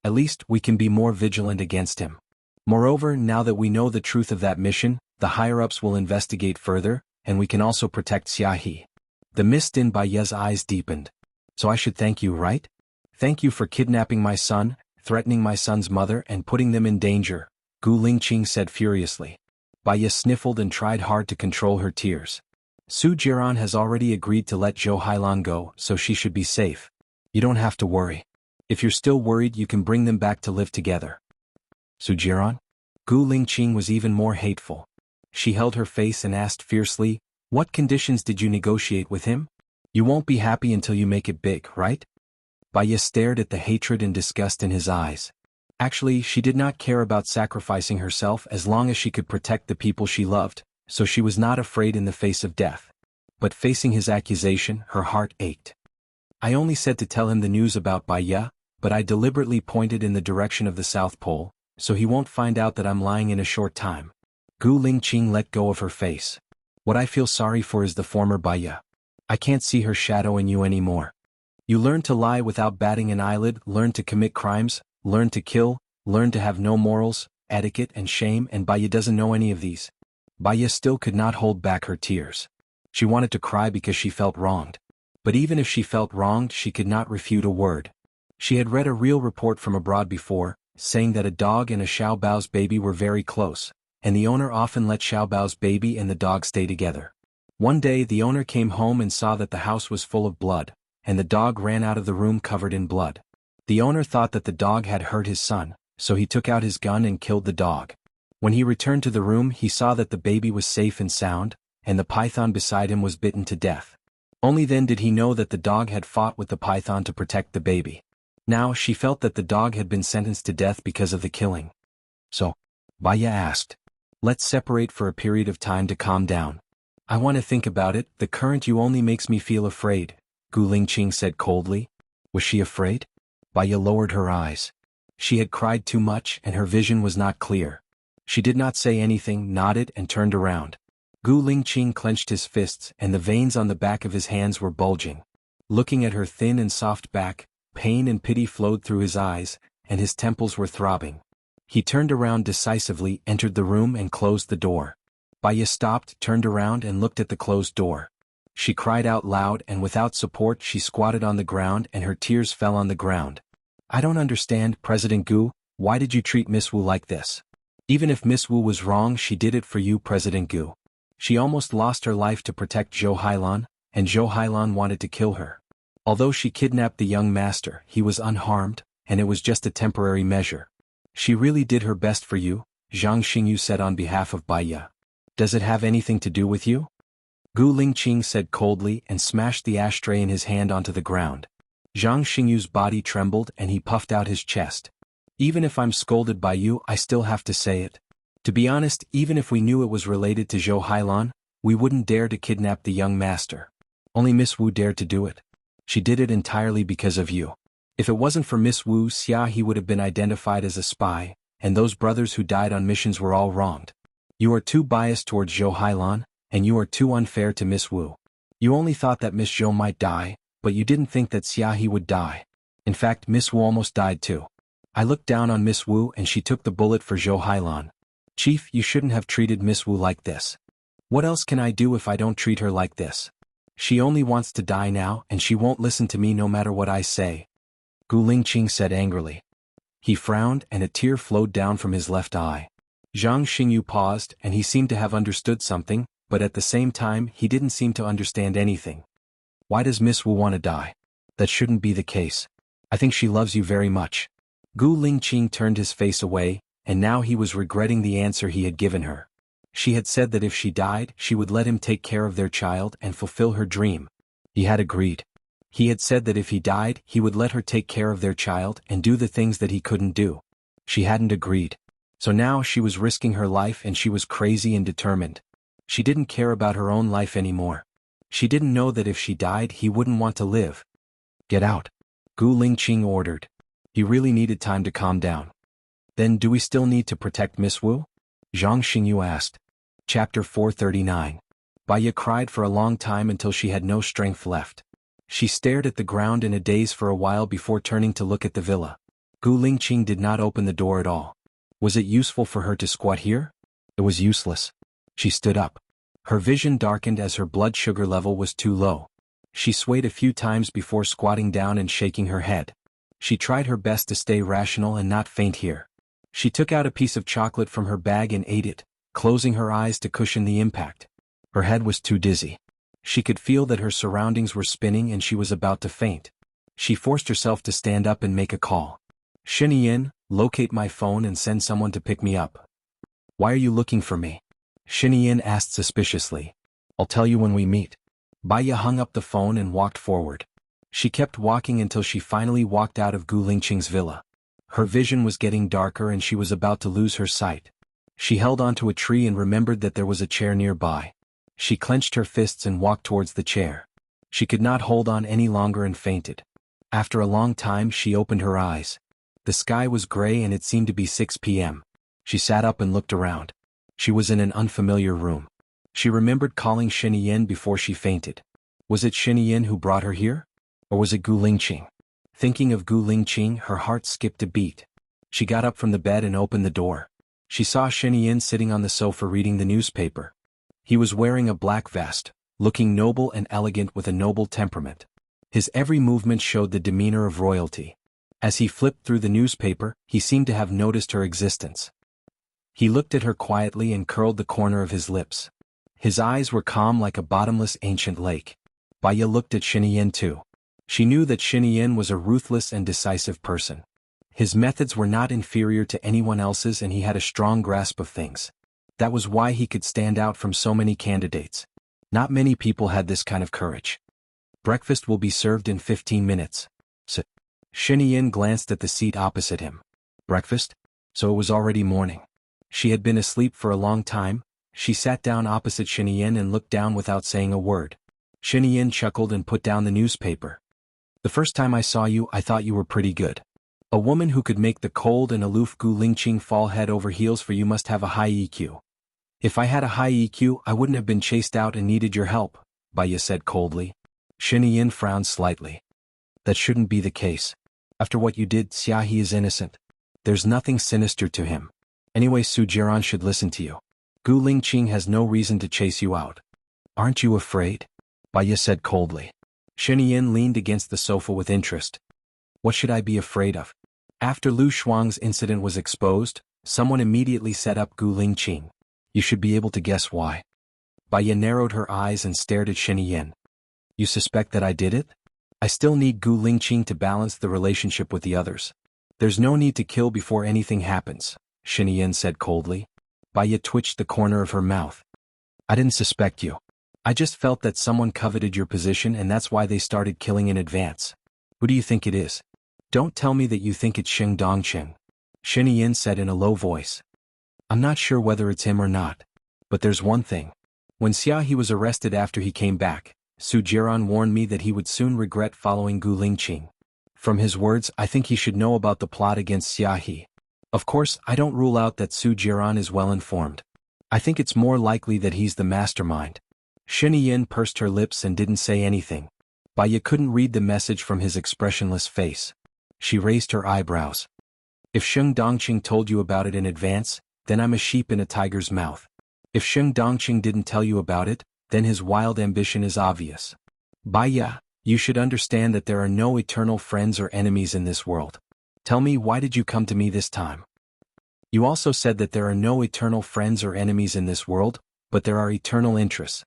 At least we can be more vigilant against him. Moreover, now that we know the truth of that mission, the higher-ups will investigate further, and we can also protect Xiahe. The mist in Baya's eyes deepened. So I should thank you, right? Thank you for kidnapping my son, threatening my son's mother and putting them in danger, Gu Lingqing said furiously. Baya sniffled and tried hard to control her tears. Su Jiran has already agreed to let Zhou Hailan go, so she should be safe. You don't have to worry. If you're still worried, you can bring them back to live together. Su Jiran? Gu Lingqing was even more hateful. She held her face and asked fiercely, What conditions did you negotiate with him? You won't be happy until you make it big, right? Baya stared at the hatred and disgust in his eyes. Actually, she did not care about sacrificing herself as long as she could protect the people she loved, so she was not afraid in the face of death. But facing his accusation, her heart ached. I only said to tell him the news about Baya, but I deliberately pointed in the direction of the South Pole, so he won't find out that I'm lying in a short time. Gu Lingqing let go of her face. What I feel sorry for is the former Baya. I can't see her shadow in you anymore. You learn to lie without batting an eyelid, learn to commit crimes, learn to kill, learn to have no morals, etiquette and shame, and Baya doesn't know any of these. Baya still could not hold back her tears. She wanted to cry because she felt wronged. But even if she felt wronged, she could not refute a word. She had read a real report from abroad before, saying that a dog and a Xiaobao's baby were very close, and the owner often let Xiaobao's baby and the dog stay together. One day the owner came home and saw that the house was full of blood, and the dog ran out of the room covered in blood. The owner thought that the dog had hurt his son, so he took out his gun and killed the dog. When he returned to the room, he saw that the baby was safe and sound, and the python beside him was bitten to death. Only then did he know that the dog had fought with the python to protect the baby. Now she felt that the dog had been sentenced to death because of the killing. So, Baya asked, "Let's separate for a period of time to calm down. I want to think about it. The current you only makes me feel afraid," Gu Lingqing said coldly. Was she afraid? Baya lowered her eyes. She had cried too much and her vision was not clear. She did not say anything, nodded and turned around. Gu Lingqing clenched his fists and the veins on the back of his hands were bulging. Looking at her thin and soft back, pain and pity flowed through his eyes, and his temples were throbbing. He turned around decisively, entered the room and closed the door. Baya stopped, turned around and looked at the closed door. She cried out loud and without support she squatted on the ground and her tears fell on the ground. "I don't understand, President Gu, why did you treat Miss Wu like this? Even if Miss Wu was wrong, she did it for you, President Gu. She almost lost her life to protect Zhou Hailan, and Zhou Hailan wanted to kill her. Although she kidnapped the young master, he was unharmed, and it was just a temporary measure. She really did her best for you," Zhang Xingyu said on behalf of Baya. "Does it have anything to do with you?" Gu Lingqing said coldly and smashed the ashtray in his hand onto the ground. Zhang Xingyu's body trembled and he puffed out his chest. "Even if I'm scolded by you, I still have to say it. To be honest, even if we knew it was related to Zhou Hailan, we wouldn't dare to kidnap the young master. Only Miss Wu dared to do it. She did it entirely because of you. If it wasn't for Miss Wu, Xia he would have been identified as a spy, and those brothers who died on missions were all wronged. You are too biased towards Zhou Hailan, and you are too unfair to Miss Wu. You only thought that Miss Zhou might die, but you didn't think that Xia he would die. In fact, Miss Wu almost died too. I looked down on Miss Wu and she took the bullet for Zhou Hailan. Chief, you shouldn't have treated Miss Wu like this. What else can I do if I don't treat her like this? She only wants to die now and she won't listen to me no matter what I say," Gu Lingqing said angrily. He frowned and a tear flowed down from his left eye. Zhang Xingyu paused and he seemed to have understood something, but at the same time he didn't seem to understand anything. "Why does Miss Wu want to die? That shouldn't be the case. I think she loves you very much." Gu Lingqing turned his face away, and now he was regretting the answer he had given her. She had said that if she died, she would let him take care of their child and fulfill her dream. He had agreed. He had said that if he died, he would let her take care of their child and do the things that he couldn't do. She hadn't agreed. So now she was risking her life and she was crazy and determined. She didn't care about her own life anymore. She didn't know that if she died, he wouldn't want to live. "Get out," Gu Lingqing ordered. He really needed time to calm down. "Then do we still need to protect Miss Wu?" Zhang Xingyu asked. Chapter 439. Baya cried for a long time until she had no strength left. She stared at the ground in a daze for a while before turning to look at the villa. Gu Lingqing did not open the door at all. Was it useful for her to squat here? It was useless. She stood up. Her vision darkened as her blood sugar level was too low. She swayed a few times before squatting down and shaking her head. She tried her best to stay rational and not faint here. She took out a piece of chocolate from her bag and ate it, closing her eyes to cushion the impact. Her head was too dizzy. She could feel that her surroundings were spinning and she was about to faint. She forced herself to stand up and make a call. "Xianxia, locate my phone and send someone to pick me up." "Why are you looking for me?" Xianxia asked suspiciously. "I'll tell you when we meet." Baya hung up the phone and walked forward. She kept walking until she finally walked out of Gu Lingqing's villa. Her vision was getting darker and she was about to lose her sight. She held onto a tree and remembered that there was a chair nearby. She clenched her fists and walked towards the chair. She could not hold on any longer and fainted. After a long time she opened her eyes. The sky was gray and it seemed to be 6 p.m. She sat up and looked around. She was in an unfamiliar room. She remembered calling Xianxia before she fainted. Was it Xianxia who brought her here? Or was it Gu Lingqing? Thinking of Gu Lingqing, her heart skipped a beat. She got up from the bed and opened the door. She saw Xianxia sitting on the sofa reading the newspaper. He was wearing a black vest, looking noble and elegant with a noble temperament. His every movement showed the demeanor of royalty. As he flipped through the newspaper, he seemed to have noticed her existence. He looked at her quietly and curled the corner of his lips. His eyes were calm like a bottomless ancient lake. Baya looked at Xianxia too. She knew that Xianxia was a ruthless and decisive person. His methods were not inferior to anyone else's and he had a strong grasp of things. That was why he could stand out from so many candidates. Not many people had this kind of courage. Breakfast will be served in 15 minutes. Xianxia glanced at the seat opposite him. Breakfast? So it was already morning. She had been asleep for a long time. She sat down opposite Xianxia and looked down without saying a word. Xianxia chuckled and put down the newspaper. The first time I saw you, I thought you were pretty good. A woman who could make the cold and aloof Gu Lingqing fall head over heels for you must have a high EQ. If I had a high EQ, I wouldn't have been chased out and needed your help, Baya said coldly. Xianxia frowned slightly. That shouldn't be the case. After what you did, Xia is innocent. There's nothing sinister to him. Anyway, Su Jiran should listen to you. Gu Lingqing has no reason to chase you out. Aren't you afraid? Baya said coldly. Xianxia leaned against the sofa with interest. What should I be afraid of? After Lu Shuang's incident was exposed, someone immediately set up Gu Lingqing. You should be able to guess why. Baya narrowed her eyes and stared at Xianxia. You suspect that I did it? I still need Gu Lingqing to balance the relationship with the others. There's no need to kill before anything happens, Xianxia said coldly. Baya twitched the corner of her mouth. I didn't suspect you. I just felt that someone coveted your position and that's why they started killing in advance. Who do you think it is? Don't tell me that you think it's Sheng Dongqing, Xianxia said in a low voice. I'm not sure whether it's him or not. But there's one thing. When Xia was arrested after he came back, Su Jiran warned me that he would soon regret following Gu Lingqing. From his words, I think he should know about the plot against Xia. Of course, I don't rule out that Su Jiran is well informed. I think it's more likely that he's the mastermind. Xianxia pursed her lips and didn't say anything. Baya couldn't read the message from his expressionless face. She raised her eyebrows. If Sheng Dongqing told you about it in advance, then I'm a sheep in a tiger's mouth. If Sheng Dongqing didn't tell you about it, then his wild ambition is obvious. Baya, you should understand that there are no eternal friends or enemies in this world. Tell me, why did you come to me this time? You also said that there are no eternal friends or enemies in this world, but there are eternal interests.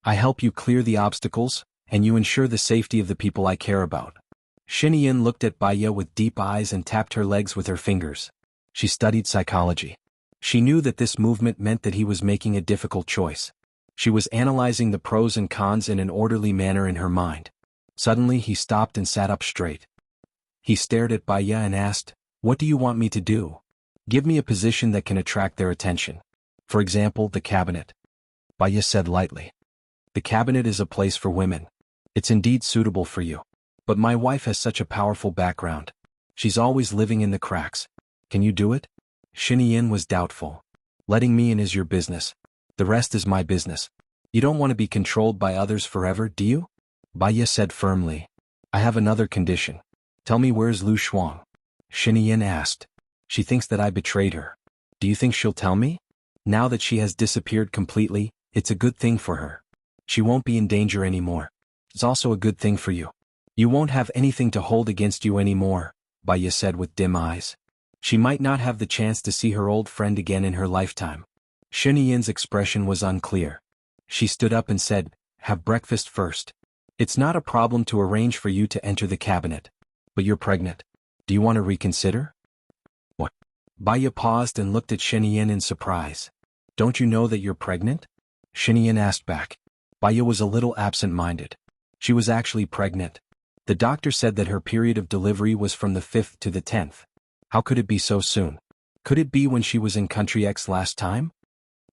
I help you clear the obstacles, and you ensure the safety of the people I care about. Xianxia looked at Baya with deep eyes and tapped her legs with her fingers. She studied psychology. She knew that this movement meant that he was making a difficult choice. She was analyzing the pros and cons in an orderly manner in her mind. Suddenly he stopped and sat up straight. He stared at Baya and asked, What do you want me to do? Give me a position that can attract their attention. For example, the cabinet. Baya said lightly. The cabinet is a place for women. It's indeed suitable for you. But my wife has such a powerful background. She's always living in the cracks. Can you do it? Xianxia was doubtful. Letting me in is your business. The rest is my business. You don't want to be controlled by others forever, do you? Baya said firmly. I have another condition. Tell me, where's Lu Shuang? Xianxia asked. She thinks that I betrayed her. Do you think she'll tell me? Now that she has disappeared completely, it's a good thing for her. She won't be in danger anymore. It's also a good thing for you. You won't have anything to hold against you anymore, Baya said with dim eyes. She might not have the chance to see her old friend again in her lifetime. Xianxia's expression was unclear. She stood up and said, Have breakfast first. It's not a problem to arrange for you to enter the cabinet. But you're pregnant. Do you want to reconsider? What? Baya paused and looked at Xianxia in surprise. Don't you know that you're pregnant? Xianxia asked back. Baya was a little absent-minded. She was actually pregnant. The doctor said that her period of delivery was from the 5th to the 10th. How could it be so soon? Could it be when she was in Country X last time?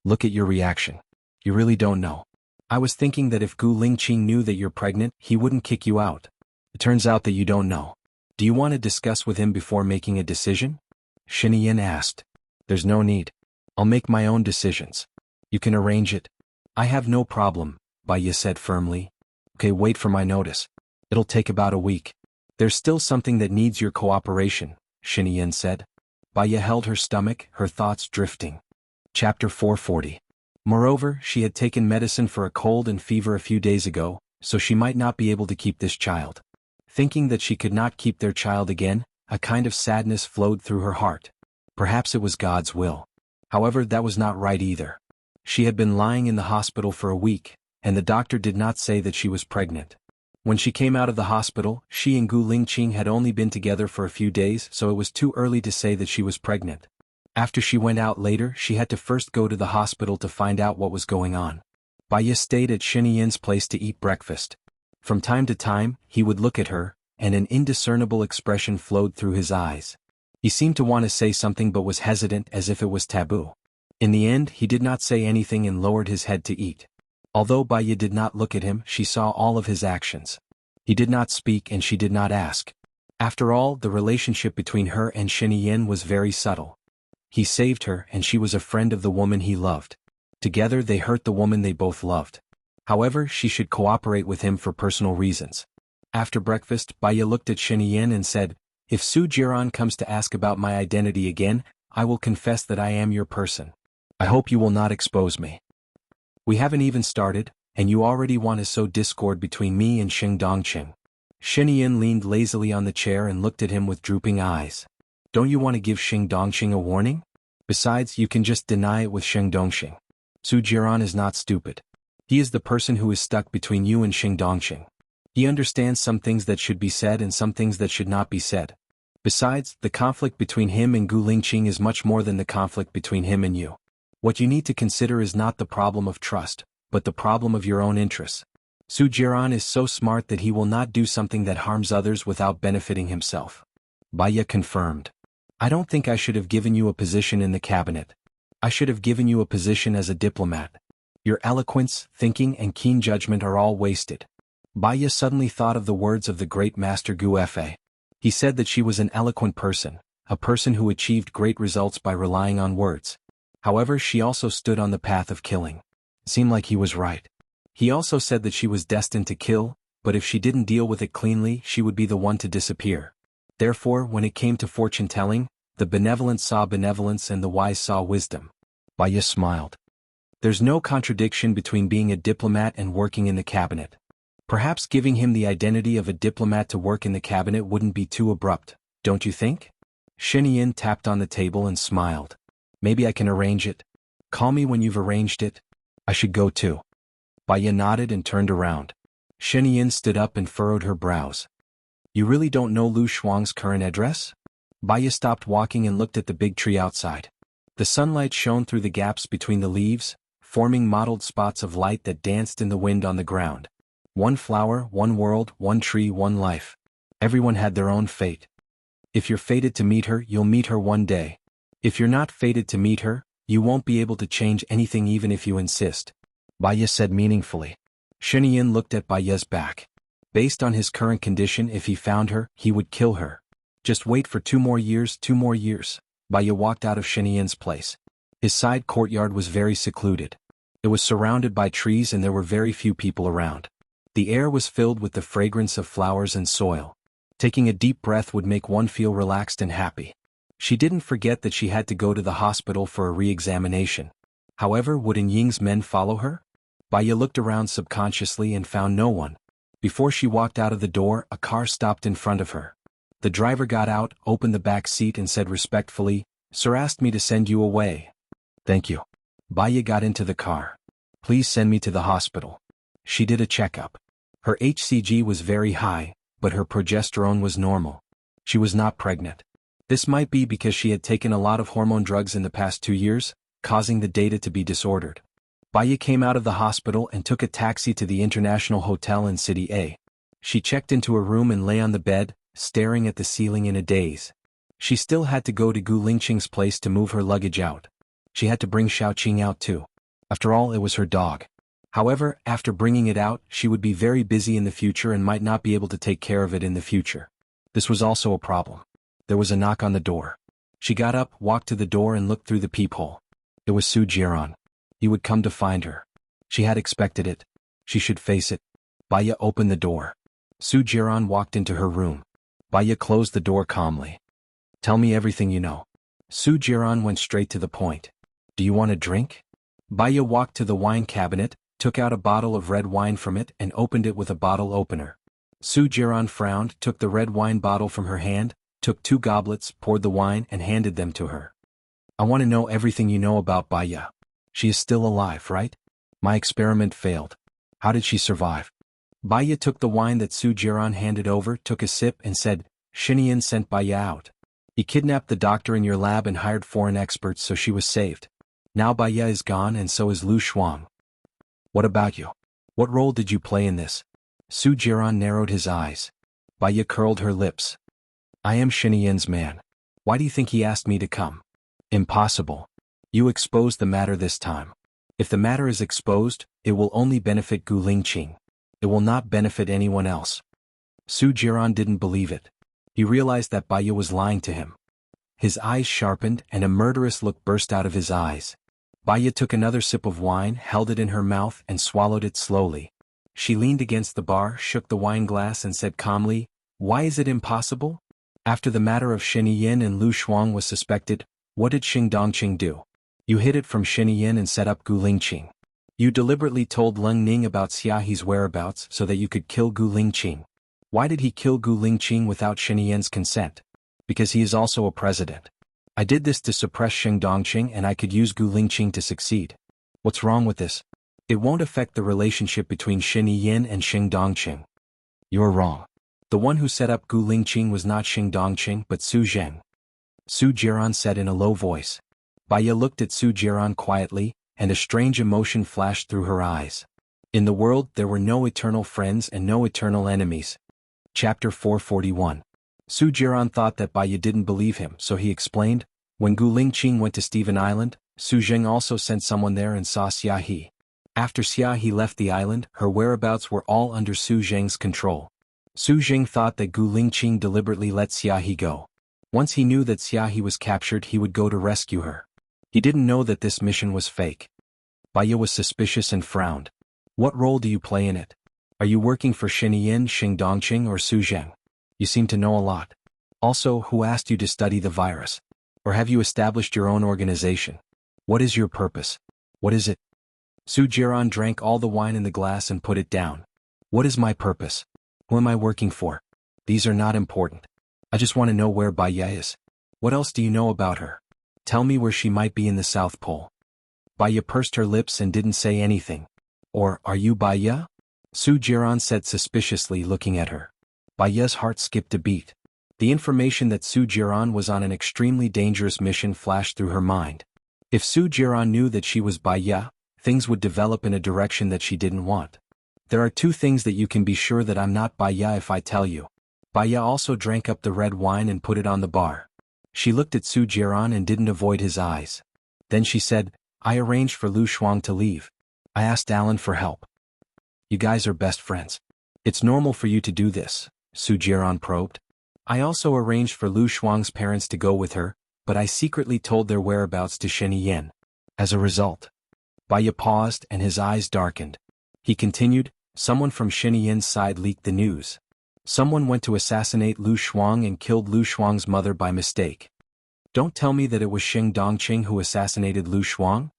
Look at your reaction. You really don't know. I was thinking that if Gu Lingqing knew that you're pregnant, he wouldn't kick you out. It turns out that you don't know. Do you want to discuss with him before making a decision? Xianxia asked. There's no need. I'll make my own decisions. You can arrange it. I have no problem, Baya said firmly. Okay, wait for my notice. It'll take about a week. There's still something that needs your cooperation, Xianxia said. Baya held her stomach, her thoughts drifting. Chapter 440. Moreover, she had taken medicine for a cold and fever a few days ago, so she might not be able to keep this child. Thinking that she could not keep their child again, a kind of sadness flowed through her heart. Perhaps it was God's will. However, that was not right either. She had been lying in the hospital for a week, and the doctor did not say that she was pregnant. When she came out of the hospital, she and Gu Lingqing had only been together for a few days, so it was too early to say that she was pregnant. After she went out later, she had to first go to the hospital to find out what was going on. Baya stayed at Xianxia's place to eat breakfast. From time to time, he would look at her, and an indiscernible expression flowed through his eyes. He seemed to want to say something but was hesitant as if it was taboo. In the end, he did not say anything and lowered his head to eat. Although Baya did not look at him, she saw all of his actions. He did not speak and she did not ask. After all, the relationship between her and Xianxia was very subtle. He saved her and she was a friend of the woman he loved. Together they hurt the woman they both loved. However, she should cooperate with him for personal reasons. After breakfast, Baya looked at Xianxia and said, "If Su Jiran comes to ask about my identity again, I will confess that I am your person. I hope you will not expose me. We haven't even started, and you already want to sow discord between me and Xing Dongqing." Xianxia leaned lazily on the chair and looked at him with drooping eyes. "Don't you want to give Xing Dongqing a warning? Besides, you can just deny it with Xing Dongqing. Su Jiran is not stupid. He is the person who is stuck between you and Xing Dongqing. He understands some things that should be said and some things that should not be said. Besides, the conflict between him and Gu Lingqing is much more than the conflict between him and you. What you need to consider is not the problem of trust, but the problem of your own interests. Su Jiran is so smart that he will not do something that harms others without benefiting himself." Baya confirmed. "I don't think I should have given you a position in the cabinet. I should have given you a position as a diplomat. Your eloquence, thinking and keen judgment are all wasted." Baya suddenly thought of the words of the great master Gu Fa. He said that she was an eloquent person, a person who achieved great results by relying on words. However, she also stood on the path of killing. It seemed like he was right. He also said that she was destined to kill, but if she didn't deal with it cleanly, she would be the one to disappear. Therefore, when it came to fortune-telling, the benevolent saw benevolence and the wise saw wisdom. Baya smiled. There's no contradiction between being a diplomat and working in the cabinet. Perhaps giving him the identity of a diplomat to work in the cabinet wouldn't be too abrupt, don't you think? Xianxia tapped on the table and smiled. "Maybe I can arrange it. Call me when you've arranged it. I should go too." Baya nodded and turned around. Xianxia stood up and furrowed her brows. "You really don't know Lu Shuang's current address?" Baya stopped walking and looked at the big tree outside. The sunlight shone through the gaps between the leaves, forming mottled spots of light that danced in the wind on the ground. One flower, one world, one tree, one life. Everyone had their own fate. If you're fated to meet her, you'll meet her one day. If you're not fated to meet her, you won't be able to change anything even if you insist," Baya said meaningfully. Xianxia looked at Baya's back. Based on his current condition, if he found her, he would kill her. Just wait for 2 more years, 2 more years. Baya walked out of Xianxia's place. His side courtyard was very secluded. It was surrounded by trees and there were very few people around. The air was filled with the fragrance of flowers and soil. Taking a deep breath would make one feel relaxed and happy. She didn't forget that she had to go to the hospital for a re-examination. However, would Ying's men follow her? Baya looked around subconsciously and found no one. Before she walked out of the door, a car stopped in front of her. The driver got out, opened the back seat and said respectfully, "Sir asked me to send you away." "Thank you." Baya got into the car. "Please send me to the hospital." She did a checkup. Her HCG was very high, but her progesterone was normal. She was not pregnant. This might be because she had taken a lot of hormone drugs in the past 2 years, causing the data to be disordered. Baya came out of the hospital and took a taxi to the International Hotel in City A. She checked into a room and lay on the bed, staring at the ceiling in a daze. She still had to go to Gu Lingqing's place to move her luggage out. She had to bring Xiaoqing out too. After all, it was her dog. However, after bringing it out, she would be very busy in the future and might not be able to take care of it in the future. This was also a problem. There was a knock on the door. She got up, walked to the door and looked through the peephole. It was Su Jiran. He would come to find her. She had expected it. She should face it. Baya opened the door. Su Jiran walked into her room. Baya closed the door calmly. Tell me everything you know. Su Jiran went straight to the point. Do you want a drink? Baya walked to the wine cabinet, took out a bottle of red wine from it and opened it with a bottle opener. Su Jiran frowned, took the red wine bottle from her hand, took 2 goblets, poured the wine and handed them to her. I want to know everything you know about Baya. She is still alive, right? My experiment failed. How did she survive? Baya took the wine that Su Jiran handed over, took a sip and said, Xianxia sent Baya out. He kidnapped the doctor in your lab and hired foreign experts so she was saved. Now Baya is gone and so is Lu Shuang. What about you? What role did you play in this? Su Jiran narrowed his eyes. Baya curled her lips. I am Xianxia's man. Why do you think he asked me to come? Impossible. You exposed the matter this time. If the matter is exposed, it will only benefit Gu Lingqing. It will not benefit anyone else. Su Jiran didn't believe it. He realized that Baya was lying to him. His eyes sharpened and a murderous look burst out of his eyes. Baya took another sip of wine, held it in her mouth and swallowed it slowly. She leaned against the bar, shook the wine glass and said calmly, Why is it impossible? After the matter of Xianxia and Lu Shuang was suspected, what did Xing Dongqing do? You hid it from Xianxia and set up Gu Lingqing. You deliberately told Leng Ning about Xiahi's whereabouts so that you could kill Gu Lingqing. Why did he kill Gu Lingqing without Xianxia's consent? Because he is also a president. I did this to suppress Xing Dongqing and I could use Gu Lingqing to succeed. What's wrong with this? It won't affect the relationship between Xianxia and Xing Dongqing. You're wrong. The one who set up Gu Lingqing was not Xing Dongqing but Su Zheng. Su Jiran said in a low voice. Baya looked at Su Jiran quietly, and a strange emotion flashed through her eyes. In the world there were no eternal friends and no eternal enemies. Chapter 441. Su Jiran thought that Baya didn't believe him, so he explained, when Gu Lingqing went to Steven Island, Su Zheng also sent someone there and saw Xiahi. After Xiahi left the island, her whereabouts were all under Su Zheng's control. Su Zheng thought that Gu Lingqing deliberately let Xiahi go. Once he knew that Xiahi was captured, he would go to rescue her. He didn't know that this mission was fake. Baya was suspicious and frowned. What role do you play in it? Are you working for Xianxia, Xing Dongqing or Su Zheng? You seem to know a lot. Also, who asked you to study the virus? Or have you established your own organization? What is your purpose? What is it? Su Jiran drank all the wine in the glass and put it down. What is my purpose? Who am I working for? These are not important. I just want to know where Baya is. What else do you know about her? Tell me where she might be in the South Pole. Baya pursed her lips and didn't say anything. Or, are you Baya? Su Jiran said suspiciously, looking at her. Baya's heart skipped a beat. The information that Su Jiran was on an extremely dangerous mission flashed through her mind. If Su Jiran knew that she was Baya, things would develop in a direction that she didn't want. There are 2 things that you can be sure that I'm not Baya if I tell you. Baya also drank up the red wine and put it on the bar. She looked at Su Jiran and didn't avoid his eyes. Then she said, I arranged for Lu Shuang to leave. I asked Alan for help. You guys are best friends. It's normal for you to do this, Su Jiran probed. I also arranged for Lu Shuang's parents to go with her, but I secretly told their whereabouts to Xianxia. As a result, Baya paused and his eyes darkened. He continued, someone from Xianxia's side leaked the news. Someone went to assassinate Lu Shuang and killed Lu Shuang's mother by mistake. Don't tell me that it was Xing Dongqing who assassinated Lu Shuang?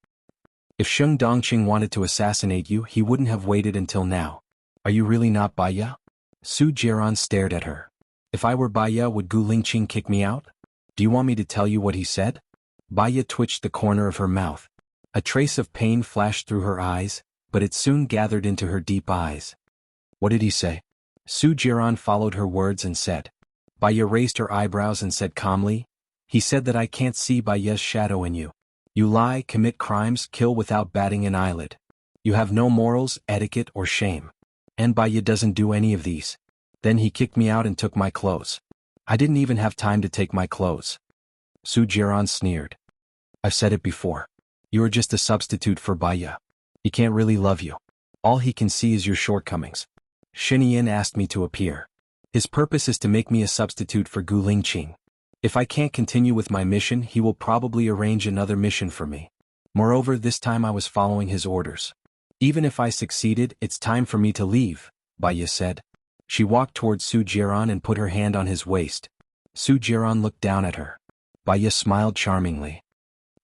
If Xing Dongqing wanted to assassinate you, he wouldn't have waited until now. Are you really not Baya? Su Jiran stared at her. If I were Baya, would Gu Lingqing kick me out? Do you want me to tell you what he said? Baya twitched the corner of her mouth. A trace of pain flashed through her eyes, but it soon gathered into her deep eyes. What did he say? Su Jiran followed her words and said. Baya raised her eyebrows and said calmly, he said that I can't see Baya's shadow in you. You lie, commit crimes, kill without batting an eyelid. You have no morals, etiquette, or shame. And Baya doesn't do any of these. Then he kicked me out and took my clothes. I didn't even have time to take my clothes. Su Jiran sneered. I've said it before. You are just a substitute for Baya. He can't really love you. All he can see is your shortcomings. Xianxia asked me to appear. His purpose is to make me a substitute for Gu Lingqing. If I can't continue with my mission, he will probably arrange another mission for me. Moreover, this time I was following his orders. Even if I succeeded, it's time for me to leave, Baya said. She walked towards Su Jiran and put her hand on his waist. Su Jiran looked down at her. Baya smiled charmingly.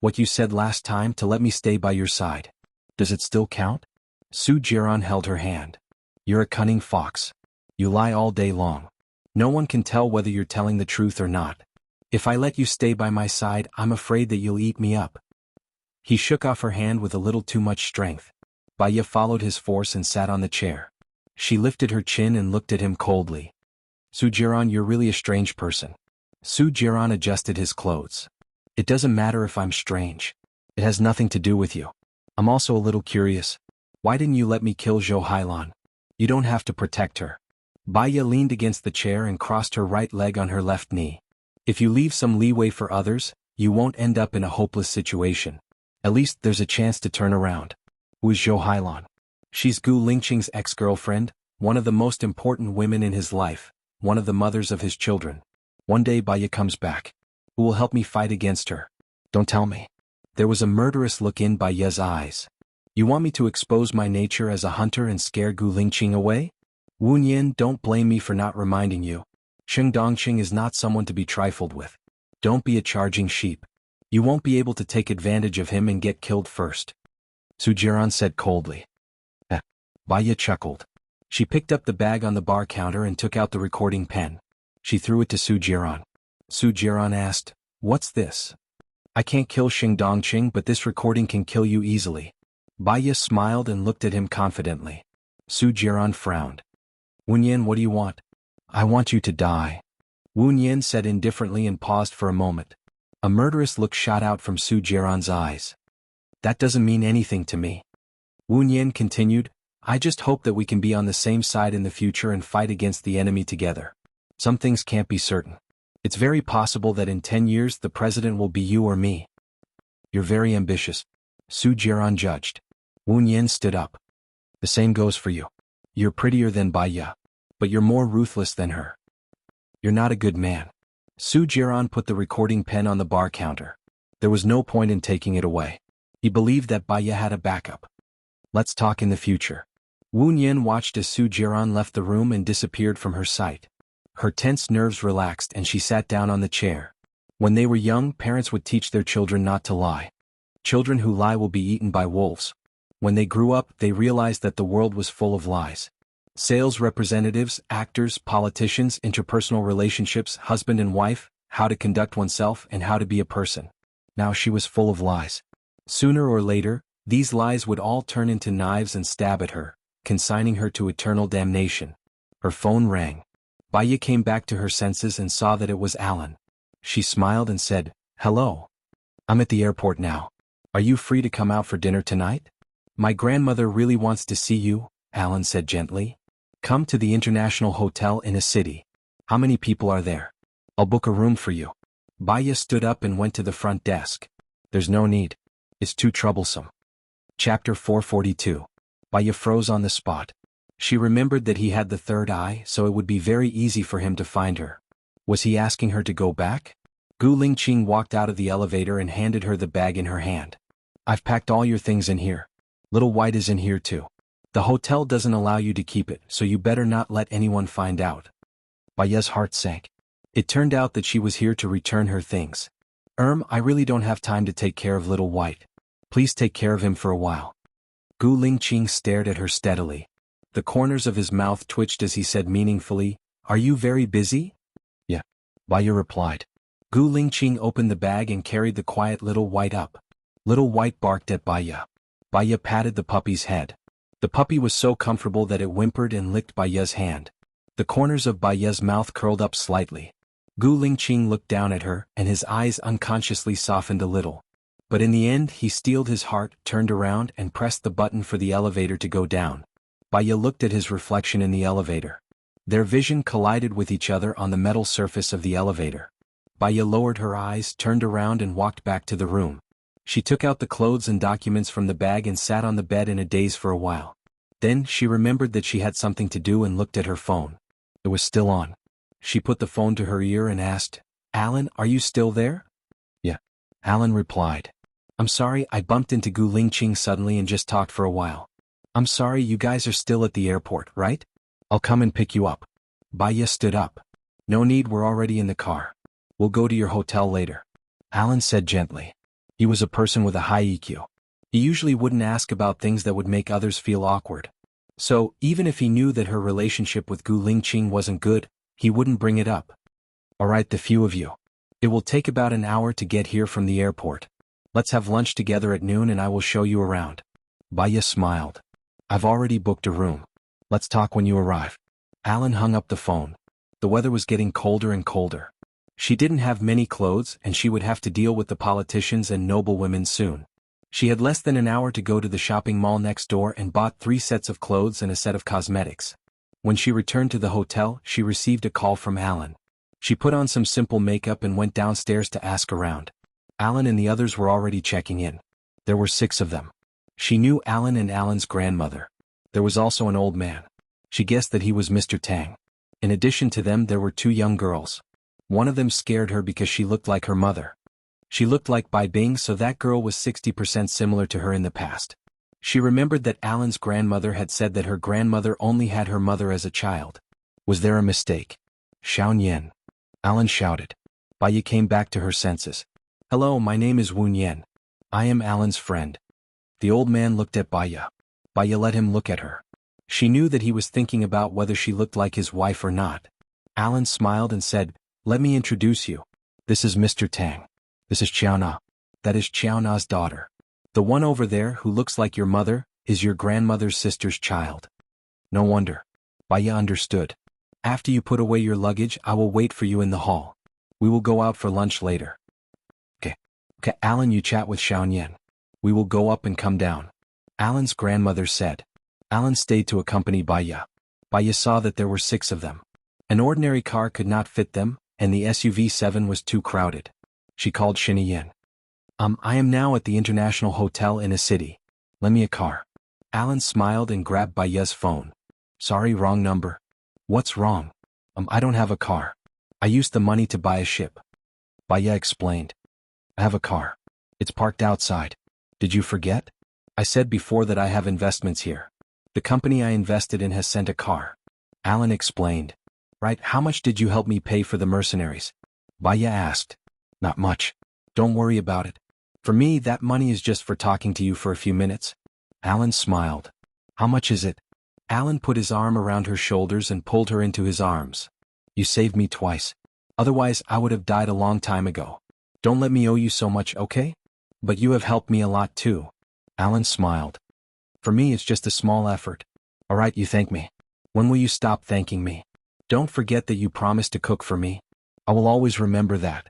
What you said last time to let me stay by your side. Does it still count? Su Jiran held her hand. You're a cunning fox. You lie all day long. No one can tell whether you're telling the truth or not. If I let you stay by my side, I'm afraid that you'll eat me up. He shook off her hand with a little too much strength. Baya followed his force and sat on the chair. She lifted her chin and looked at him coldly. Su Jiran, you're really a strange person. Su Jiran adjusted his clothes. It doesn't matter if I'm strange. It has nothing to do with you. I'm also a little curious. Why didn't you let me kill Zhou Hailan? You don't have to protect her. Baya leaned against the chair and crossed her right leg on her left knee. If you leave some leeway for others, you won't end up in a hopeless situation. At least there's a chance to turn around. Who is Zhou Hailan? She's Gu Lingqing's ex-girlfriend, one of the most important women in his life, one of the mothers of his children. One day Baya comes back. Who will help me fight against her? Don't tell me. There was a murderous look in Baya's eyes. You want me to expose my nature as a hunter and scare Gu Lingqing away? Wu Nian, don't blame me for not reminding you. Sheng Dongqing is not someone to be trifled with. Don't be a charging sheep. You won't be able to take advantage of him and get killed first. Su Jiran said coldly. Baya chuckled. She picked up the bag on the bar counter and took out the recording pen. She threw it to Su Jiran. Su Jiran asked, What's this? I can't kill Sheng Dongqing, but this recording can kill you easily. Baya smiled and looked at him confidently. Su Jiran frowned. Wu Nian, what do you want? I want you to die. Wu Nian said indifferently and paused for a moment. A murderous look shot out from Su Jiran's eyes. That doesn't mean anything to me. Wu Nian continued, I just hope that we can be on the same side in the future and fight against the enemy together. Some things can't be certain. It's very possible that in 10 years the president will be you or me. You're very ambitious. Su Jiran judged. Wu Nian stood up. The same goes for you. You're prettier than Baya, but you're more ruthless than her. You're not a good man. Su Jiran put the recording pen on the bar counter. There was no point in taking it away. He believed that Baya had a backup. Let's talk in the future. Wu Nian watched as Su Jiran left the room and disappeared from her sight. Her tense nerves relaxed and she sat down on the chair. When they were young, parents would teach their children not to lie. Children who lie will be eaten by wolves. When they grew up, they realized that the world was full of lies. Sales representatives, actors, politicians, interpersonal relationships, husband and wife, how to conduct oneself and how to be a person. Now she was full of lies. Sooner or later, these lies would all turn into knives and stab at her, consigning her to eternal damnation. Her phone rang. Baya came back to her senses and saw that it was Alan. She smiled and said, Hello. I'm at the airport now. Are you free to come out for dinner tonight? My grandmother really wants to see you, Alan said gently. Come to the International Hotel in a city. How many people are there? I'll book a room for you. Baya stood up and went to the front desk. There's no need. It's too troublesome. Chapter 442. Baya froze on the spot. She remembered that he had the third eye, so it would be very easy for him to find her. Was he asking her to go back? Gu Lingqing walked out of the elevator and handed her the bag in her hand. I've packed all your things in here. Little White is in here too. The hotel doesn't allow you to keep it, so you better not let anyone find out. Baya's heart sank. It turned out that she was here to return her things. I really don't have time to take care of Little White. Please take care of him for a while. Gu Lingqing stared at her steadily. The corners of his mouth twitched as he said meaningfully, Are you very busy? Yeah. Baya replied. Gu Lingqing opened the bag and carried the quiet Little White up. Little White barked at Baya. Baya patted the puppy's head. The puppy was so comfortable that it whimpered and licked Baya's hand. The corners of Baya's mouth curled up slightly. Gu Lingqing looked down at her, and his eyes unconsciously softened a little. But in the end he steeled his heart, turned around and pressed the button for the elevator to go down. Baya looked at his reflection in the elevator. Their vision collided with each other on the metal surface of the elevator. Baya lowered her eyes, turned around and walked back to the room. She took out the clothes and documents from the bag and sat on the bed in a daze for a while. Then she remembered that she had something to do and looked at her phone. It was still on. She put the phone to her ear and asked, Alan, are you still there? Yeah. Alan replied. I'm sorry, I bumped into Gu Lingqing suddenly and just talked for a while. I'm sorry, you guys are still at the airport, right? I'll come and pick you up. Baya stood up. No need, we're already in the car. We'll go to your hotel later. Alan said gently. He was a person with a high EQ. He usually wouldn't ask about things that would make others feel awkward. So, even if he knew that her relationship with Gu Lingqing wasn't good, he wouldn't bring it up. Alright, the few of you. It will take about an hour to get here from the airport. Let's have lunch together at noon and I will show you around. Baya smiled. I've already booked a room. Let's talk when you arrive. Alan hung up the phone. The weather was getting colder and colder. She didn't have many clothes and she would have to deal with the politicians and noblewomen soon. She had less than an hour to go to the shopping mall next door and bought 3 sets of clothes and a set of cosmetics. When she returned to the hotel, she received a call from Alan. She put on some simple makeup and went downstairs to ask around. Alan and the others were already checking in. There were 6 of them. She knew Alan and Alan's grandmother. There was also an old man. She guessed that he was Mr. Tang. In addition to them there were 2 young girls. One of them scared her because she looked like her mother. She looked like Bai Bing, so that girl was 60% similar to her in the past. She remembered that Alan's grandmother had said that her grandmother only had her mother as a child. Was there a mistake? Xuanhuan. Alan shouted. Baya came back to her senses. Hello, my name is Wu Yan. I am Alan's friend. The old man looked at Baya. Baya let him look at her. She knew that he was thinking about whether she looked like his wife or not. Alan smiled and said, Let me introduce you. This is Mr. Tang. This is Xianxia. That is Xianxia's daughter. The one over there who looks like your mother is your grandmother's sister's child. No wonder. Baya understood. After you put away your luggage, I will wait for you in the hall. We will go out for lunch later. Okay, Alan, you chat with Xuanhuan. We will go up and come down. Alan's grandmother said. Alan stayed to accompany Baya. Baya saw that there were 6 of them. An ordinary car could not fit them, and the SUV-7 was too crowded. She called Xianxia. I am now at the International Hotel in a city. Lend me a car. Alan smiled and grabbed Baya's phone. Sorry, wrong number. What's wrong? I don't have a car. I used the money to buy a ship. Baya explained. I have a car. It's parked outside. Did you forget? I said before that I have investments here. The company I invested in has sent a car. Alan explained. Right, how much did you help me pay for the mercenaries? Baya asked. Not much. Don't worry about it. For me, that money is just for talking to you for a few minutes. Alan smiled. How much is it? Alan put his arm around her shoulders and pulled her into his arms. You saved me twice. Otherwise, I would have died a long time ago. Don't let me owe you so much, okay? But you have helped me a lot too. Alan smiled. For me, it's just a small effort. Alright, you thank me. When will you stop thanking me? Don't forget that you promised to cook for me. I will always remember that.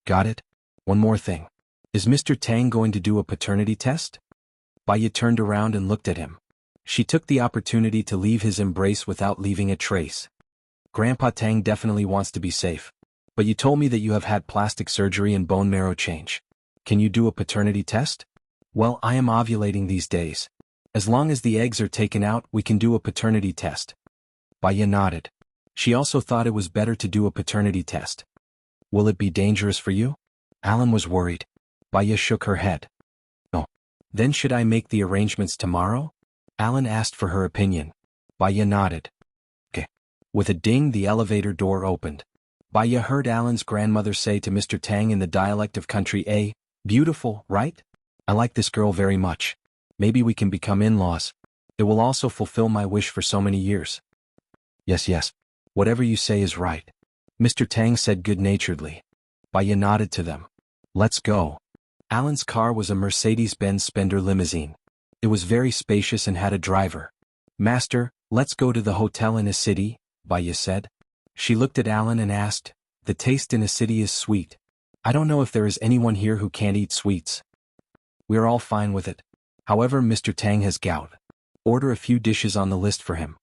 Got it? One more thing. Is Mr. Tang going to do a paternity test? Baya turned around and looked at him. She took the opportunity to leave his embrace without leaving a trace. Grandpa Tang definitely wants to be safe. But you told me that you have had plastic surgery and bone marrow change. Can you do a paternity test? Well, I am ovulating these days. As long as the eggs are taken out, we can do a paternity test. Baya nodded. She also thought it was better to do a paternity test. Will it be dangerous for you? Alan was worried. Baya shook her head. No. Then should I make the arrangements tomorrow? Alan asked for her opinion. Baya nodded. Okay. With a ding, the elevator door opened. Baya heard Alan's grandmother say to Mr. Tang in the dialect of country A, Beautiful, right? I like this girl very much. Maybe we can become in-laws. It will also fulfill my wish for so many years. Yes. Whatever you say is right. Mr. Tang said good-naturedly. Baya nodded to them. Let's go. Alan's car was a Mercedes-Benz Spender limousine. It was very spacious and had a driver. Master, let's go to the hotel in a city, Baya said. She looked at Alan and asked, The taste in a city is sweet. I don't know if there is anyone here who can't eat sweets. We are all fine with it. However, Mr. Tang has gout. Order a few dishes on the list for him.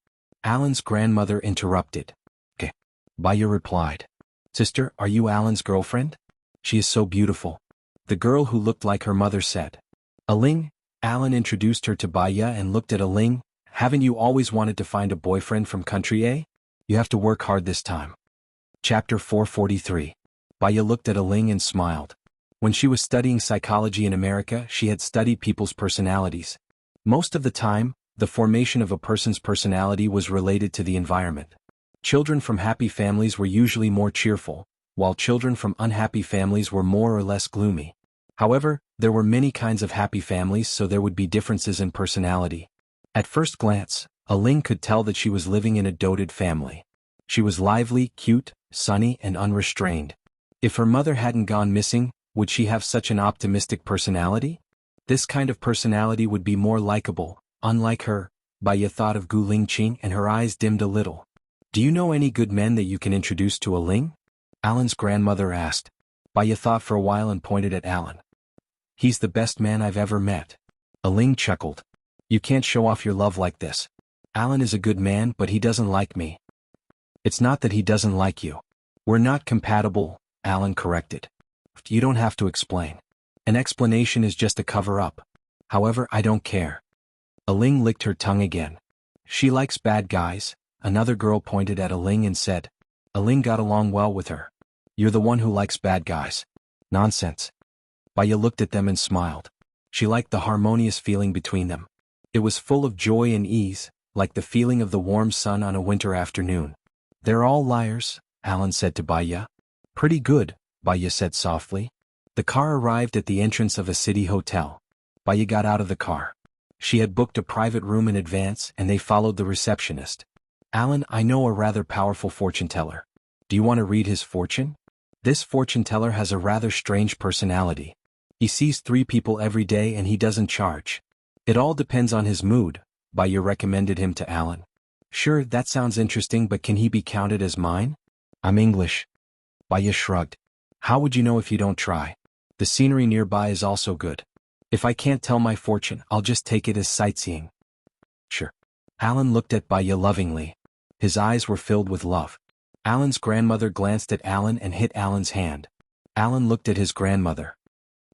Alan's grandmother interrupted. Okay. Baya replied. Sister, are you Alan's girlfriend? She is so beautiful. The girl who looked like her mother said. Aling? Alan introduced her to Baya and looked at Aling. Haven't you always wanted to find a boyfriend from country A? You have to work hard this time. Chapter 443. Baya looked at Aling and smiled. When she was studying psychology in America, she had studied people's personalities. Most of the time, the formation of a person's personality was related to the environment. Children from happy families were usually more cheerful, while children from unhappy families were more or less gloomy. However, there were many kinds of happy families, so there would be differences in personality. At first glance, Aling could tell that she was living in a doted family. She was lively, cute, sunny, and unrestrained. If her mother hadn't gone missing, would she have such an optimistic personality? This kind of personality would be more likable, unlike her. Baya thought of Gu Lingqing and her eyes dimmed a little. Do you know any good men that you can introduce to Aling? Alan's grandmother asked. Baya thought for a while and pointed at Alan. He's the best man I've ever met. Aling chuckled. You can't show off your love like this. Alan is a good man, but he doesn't like me. It's not that he doesn't like you. We're not compatible, Alan corrected. You don't have to explain. An explanation is just a cover-up. However, I don't care. Aling licked her tongue again. She likes bad guys. Another girl pointed at Aling and said. Aling got along well with her. You're the one who likes bad guys. Nonsense. Baya looked at them and smiled. She liked the harmonious feeling between them. It was full of joy and ease, like the feeling of the warm sun on a winter afternoon. They're all liars, Alan said to Baya. Pretty good, Baya said softly. The car arrived at the entrance of a city hotel. Baya got out of the car. She had booked a private room in advance and they followed the receptionist. Alan, I know a rather powerful fortune teller. Do you want to read his fortune? This fortune teller has a rather strange personality. He sees 3 people every day and he doesn't charge. It all depends on his mood, Baya recommended him to Alan. Sure, that sounds interesting, but can he be counted as mine? I'm English. Baya shrugged. How would you know if you don't try? The scenery nearby is also good. If I can't tell my fortune, I'll just take it as sightseeing. Sure. Alan looked at Baya lovingly. His eyes were filled with love. Alan's grandmother glanced at Alan and hit Alan's hand. Alan looked at his grandmother.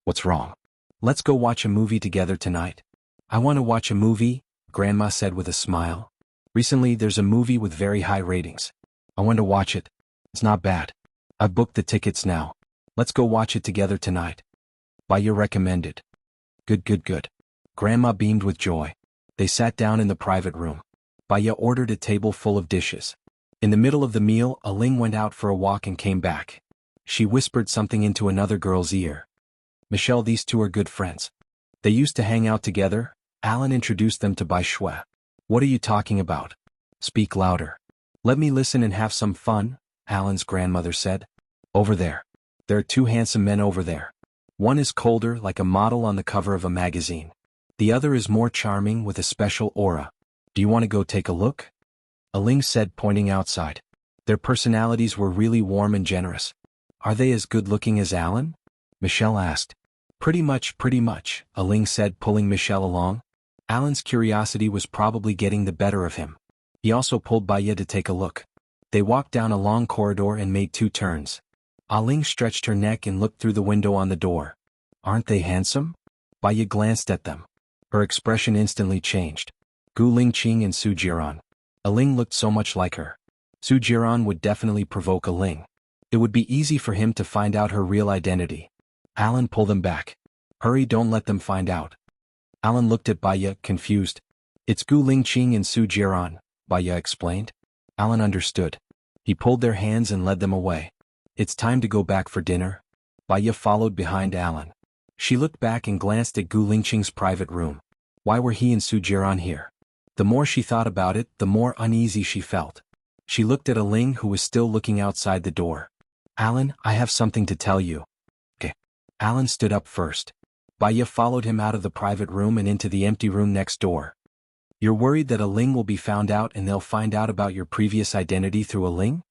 What's wrong? Let's go watch a movie together tonight. I want to watch a movie, Grandma said with a smile. Recently there's a movie with very high ratings. I want to watch it. It's not bad. I've booked the tickets now. Let's go watch it together tonight. Baya recommended. Good. Grandma beamed with joy. They sat down in the private room. Baya ordered a table full of dishes. In the middle of the meal, Aling went out for a walk and came back. She whispered something into another girl's ear. Michelle, these two are good friends. They used to hang out together. Alan introduced them to Bai Shui. What are you talking about? Speak louder. Let me listen and have some fun, Alan's grandmother said. Over there. There are 2 handsome men over there. One is colder, like a model on the cover of a magazine. The other is more charming, with a special aura. Do you want to go take a look? Aling said, pointing outside. Their personalities were really warm and generous. Are they as good-looking as Alan? Michelle asked. Pretty much, Aling said, pulling Michelle along. Alan's curiosity was probably getting the better of him. He also pulled Baya to take a look. They walked down a long corridor and made 2 turns. Aling stretched her neck and looked through the window on the door. Aren't they handsome? Baya glanced at them. Her expression instantly changed. Gu Lingqing and Su Jiran. Aling looked so much like her. Su Jiran would definitely provoke Aling. It would be easy for him to find out her real identity. Alan pulled them back. Hurry, don't let them find out. Alan looked at Baya, confused. It's Gu Lingqing and Su Jiran, Baya explained. Alan understood. He pulled their hands and led them away. It's time to go back for dinner. Baya followed behind Alan. She looked back and glanced at Gu Lingqing's private room. Why were he and Su Jiran here? The more she thought about it, the more uneasy she felt. She looked at Aling, who was still looking outside the door. Alan, I have something to tell you. Okay. Alan stood up first. Baya followed him out of the private room and into the empty room next door. You're worried that Aling will be found out and they'll find out about your previous identity through Aling?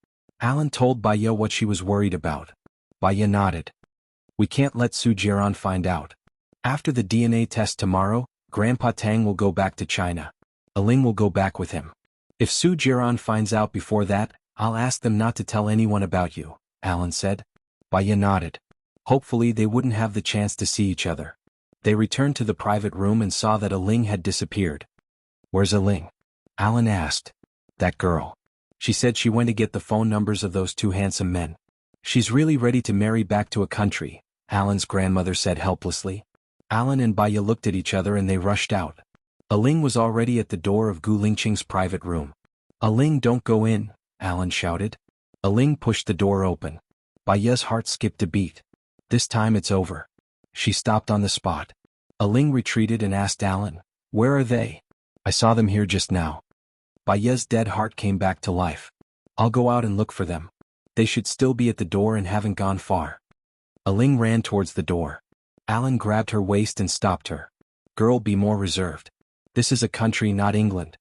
Alan told Baya what she was worried about. Baya nodded. We can't let Su Jiran find out. After the DNA test tomorrow, Grandpa Tang will go back to China. Aling will go back with him. If Su Jiran finds out before that, I'll ask them not to tell anyone about you, Alan said. Baya nodded. Hopefully they wouldn't have the chance to see each other. They returned to the private room and saw that Aling had disappeared. Where's Aling? Alan asked. That girl. She said she went to get the phone numbers of those 2 handsome men. She's really ready to marry back to a country, Alan's grandmother said helplessly. Alan and Baya looked at each other and they rushed out. Aling was already at the door of Gu Lingqing's private room. Aling, don't go in, Alan shouted. Aling pushed the door open. Baya's heart skipped a beat. This time it's over. She stopped on the spot. Aling retreated and asked Alan, "Where are they? I saw them here just now." Baya's dead heart came back to life. "I'll go out and look for them. They should still be at the door and haven't gone far." Aling ran towards the door. Alan grabbed her waist and stopped her. "Girl, be more reserved. This is a country, not England.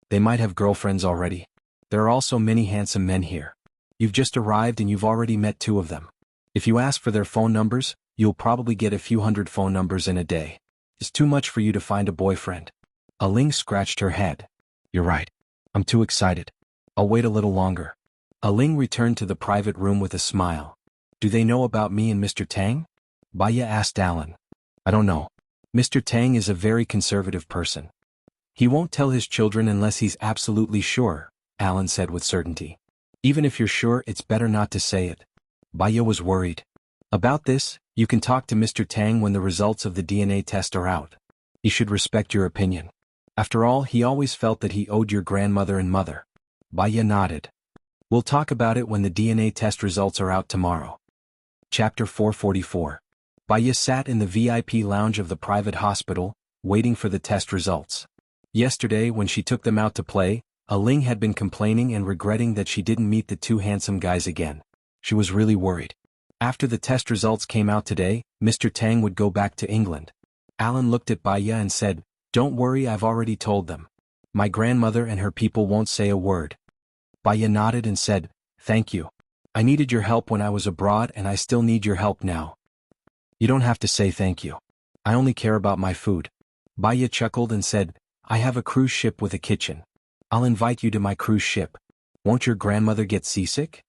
They might have girlfriends already. There are also many handsome men here. You've just arrived and you've already met 2 of them. If you ask for their phone numbers, you'll probably get a few hundred phone numbers in a day. It's too much for you to find a boyfriend." Aling scratched her head. "You're right. I'm too excited. I'll wait a little longer." Aling returned to the private room with a smile. "Do they know about me and Mr. Tang?" Baya asked Alan. "I don't know. Mr. Tang is a very conservative person. He won't tell his children unless he's absolutely sure," Alan said with certainty. "Even if you're sure, it's better not to say it." Baya was worried. "About this, you can talk to Mr. Tang when the results of the DNA test are out. He should respect your opinion. After all, he always felt that he owed your grandmother and mother." Baya nodded. "We'll talk about it when the DNA test results are out tomorrow." Chapter 444. Baya sat in the VIP lounge of the private hospital, waiting for the test results. Yesterday, when she took them out to play, Aling had been complaining and regretting that she didn't meet the 2 handsome guys again. She was really worried. After the test results came out today, Mr. Tang would go back to England. Alan looked at Baya and said, "Don't worry, I've already told them. My grandmother and her people won't say a word." Baya nodded and said, "Thank you. I needed your help when I was abroad and I still need your help now." "You don't have to say thank you. I only care about my food." Baya chuckled and said, "I have a cruise ship with a kitchen. I'll invite you to my cruise ship. Won't your grandmother get seasick?"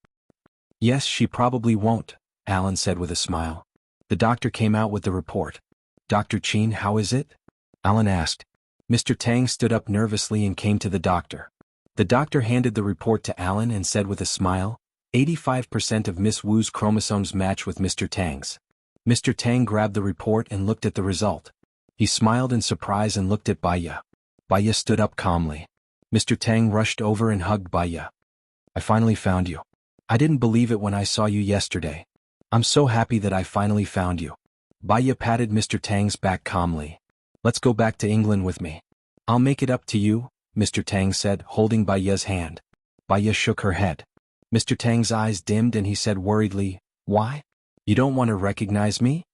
"Yes, she probably won't," Alan said with a smile. The doctor came out with the report. "Dr. Chin, how is it?" Alan asked. Mr. Tang stood up nervously and came to the doctor. The doctor handed the report to Alan and said with a smile, 85% of Miss Wu's chromosomes match with Mr. Tang's." Mr. Tang grabbed the report and looked at the result. He smiled in surprise and looked at Baya. Baya stood up calmly. Mr. Tang rushed over and hugged Baya. "I finally found you. I didn't believe it when I saw you yesterday. I'm so happy that I finally found you." Baya patted Mr. Tang's back calmly. "Let's go back to England with me. I'll make it up to you," Mr. Tang said, holding Baya's hand. Baya shook her head. Mr. Tang's eyes dimmed and he said worriedly, "Why? You don't want to recognize me?"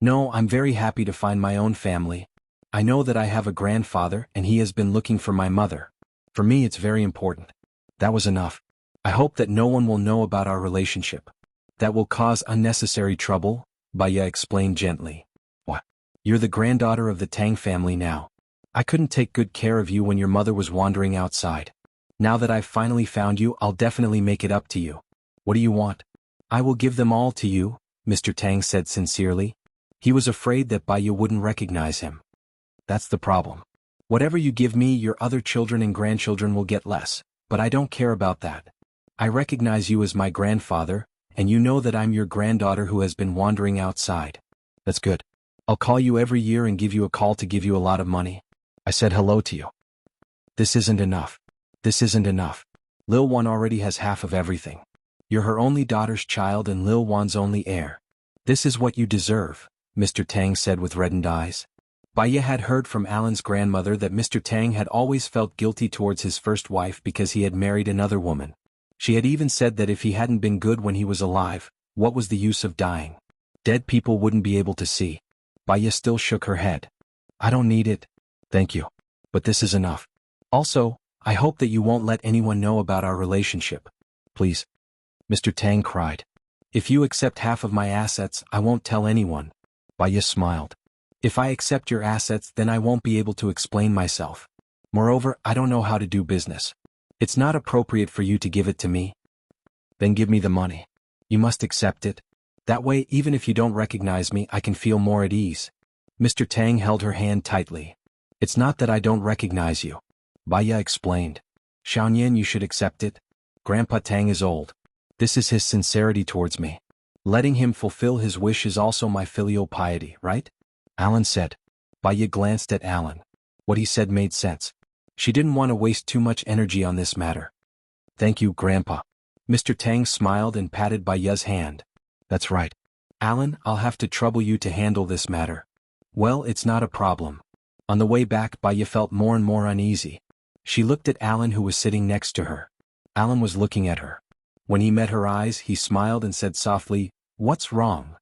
"No, I'm very happy to find my own family. I know that I have a grandfather and he has been looking for my mother. For me it's very important." That was enough. "I hope that no one will know about our relationship. That will cause unnecessary trouble," Baya explained gently. "What? You're the granddaughter of the Tang family now. I couldn't take good care of you when your mother was wandering outside. Now that I've finally found you, I'll definitely make it up to you. What do you want?" "I will give them all to you," Mr. Tang said sincerely. He was afraid that Baya wouldn't recognize him. "That's the problem. Whatever you give me, your other children and grandchildren will get less, but I don't care about that. I recognize you as my grandfather, and you know that I'm your granddaughter who has been wandering outside. That's good. I'll call you every year and give you a call to give you a lot of money. I said hello to you." "This isn't enough. This isn't enough. Lil Wan already has half of everything. You're her only daughter's child and Lil Wan's only heir. This is what you deserve," Mr. Tang said with reddened eyes. Baya had heard from Alan's grandmother that Mr. Tang had always felt guilty towards his first wife because he had married another woman. She had even said that if he hadn't been good when he was alive, what was the use of dying? Dead people wouldn't be able to see. Baya still shook her head. "I don't need it. Thank you. But this is enough. Also, I hope that you won't let anyone know about our relationship. Please." Mr. Tang cried. "If you accept half of my assets, I won't tell anyone." Baya smiled. "If I accept your assets, then I won't be able to explain myself. Moreover, I don't know how to do business. It's not appropriate for you to give it to me." "Then give me the money. You must accept it. That way, even if you don't recognize me, I can feel more at ease." Mr. Tang held her hand tightly. "It's not that I don't recognize you," Baya explained. "Xuanhuan, you should accept it. Grandpa Tang is old. This is his sincerity towards me. Letting him fulfill his wish is also my filial piety, right?" Alan said. Baya glanced at Alan. What he said made sense. She didn't want to waste too much energy on this matter. Thank you, Grandpa. Mr. Tang smiled and patted Bai Ye's hand. That's right. Alan, I'll have to trouble you to handle this matter. Well, it's not a problem. On the way back, Bai Ye felt more and more uneasy. She looked at Alan, who was sitting next to her. Alan was looking at her. When he met her eyes, he smiled and said softly, "What's wrong?"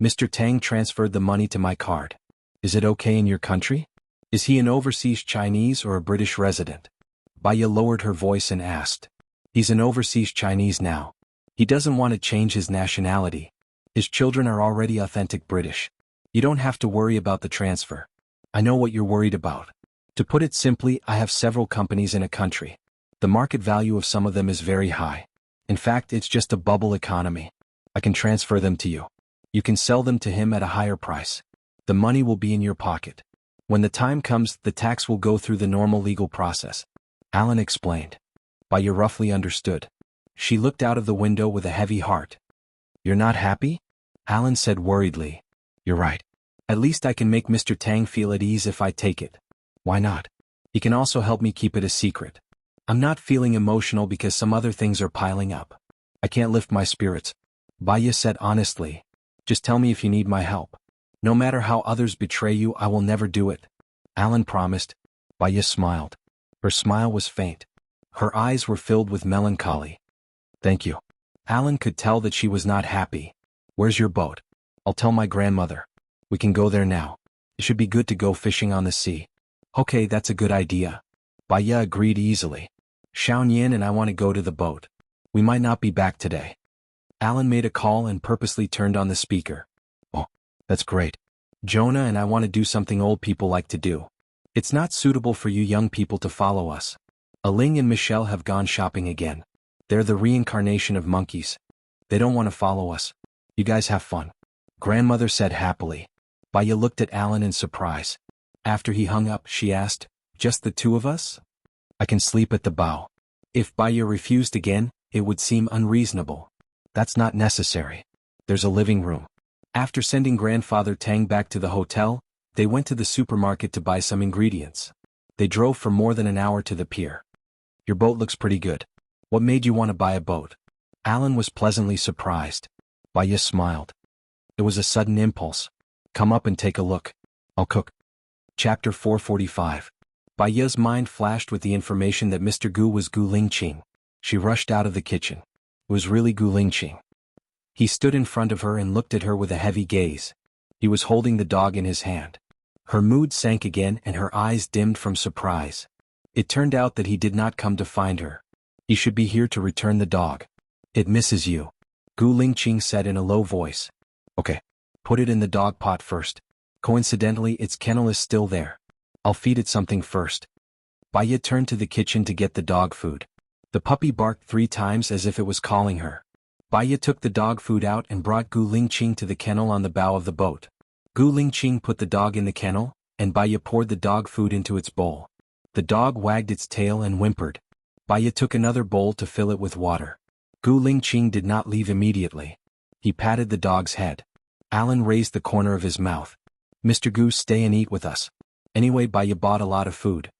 Mr. Tang transferred the money to my card. Is it okay in your country? Is he an overseas Chinese or a British resident? Bai Ye lowered her voice and asked. He's an overseas Chinese now. He doesn't want to change his nationality. His children are already authentic British. You don't have to worry about the transfer. I know what you're worried about. To put it simply, I have several companies in a country. The market value of some of them is very high. In fact, it's just a bubble economy. I can transfer them to you. You can sell them to him at a higher price. The money will be in your pocket. When the time comes, the tax will go through the normal legal process. Alan explained. Bai Ye roughly understood. She looked out of the window with a heavy heart. You're not happy? Alan said worriedly. You're right. At least I can make Mr. Tang feel at ease if I take it. Why not? He can also help me keep it a secret. I'm not feeling emotional because some other things are piling up. I can't lift my spirits. Bai Ye said honestly. Just tell me if you need my help. No matter how others betray you, I will never do it. Alan promised. Bai Ye smiled. Her smile was faint. Her eyes were filled with melancholy. Thank you. Alan could tell that she was not happy. Where's your boat? I'll tell my grandmother. We can go there now. It should be good to go fishing on the sea. Okay, that's a good idea. Bai Ye agreed easily. Xuanhuan and I want to go to the boat. We might not be back today. Alan made a call and purposely turned on the speaker. Oh, that's great. Jonah and I want to do something old people like to do. It's not suitable for you young people to follow us. Aling and Michelle have gone shopping again. They're the reincarnation of monkeys. They don't want to follow us. You guys have fun. Grandmother said happily. Bai Ye looked at Alan in surprise. After he hung up, she asked, just the two of us? I can sleep at the bow. If Bai Ye refused again, it would seem unreasonable. That's not necessary. There's a living room. After sending Grandfather Tang back to the hotel, they went to the supermarket to buy some ingredients. They drove for more than an hour to the pier. Your boat looks pretty good. What made you want to buy a boat? Alan was pleasantly surprised. Bai Ye smiled. It was a sudden impulse. Come up and take a look. I'll cook. Chapter 445. Bai Ye's mind flashed with the information that Mr. Gu was Gu Lingqing. She rushed out of the kitchen. It was really Gu Lingqing. He stood in front of her and looked at her with a heavy gaze. He was holding the dog in his hand. Her mood sank again and her eyes dimmed from surprise. It turned out that he did not come to find her. He should be here to return the dog. It misses you. Gu Lingqing said in a low voice. Okay. Put it in the dog pot first. Coincidentally, its kennel is still there. I'll feed it something first. Bai Ye turned to the kitchen to get the dog food. The puppy barked 3 times as if it was calling her. Bai Ye took the dog food out and brought Gu Lingqing to the kennel on the bow of the boat. Gu Lingqing put the dog in the kennel, and Bai Ye poured the dog food into its bowl. The dog wagged its tail and whimpered. Bai Ye took another bowl to fill it with water. Gu Lingqing did not leave immediately. He patted the dog's head. Alan raised the corner of his mouth. Mr. Gu, stay and eat with us. Anyway, Bai Ye bought a lot of food.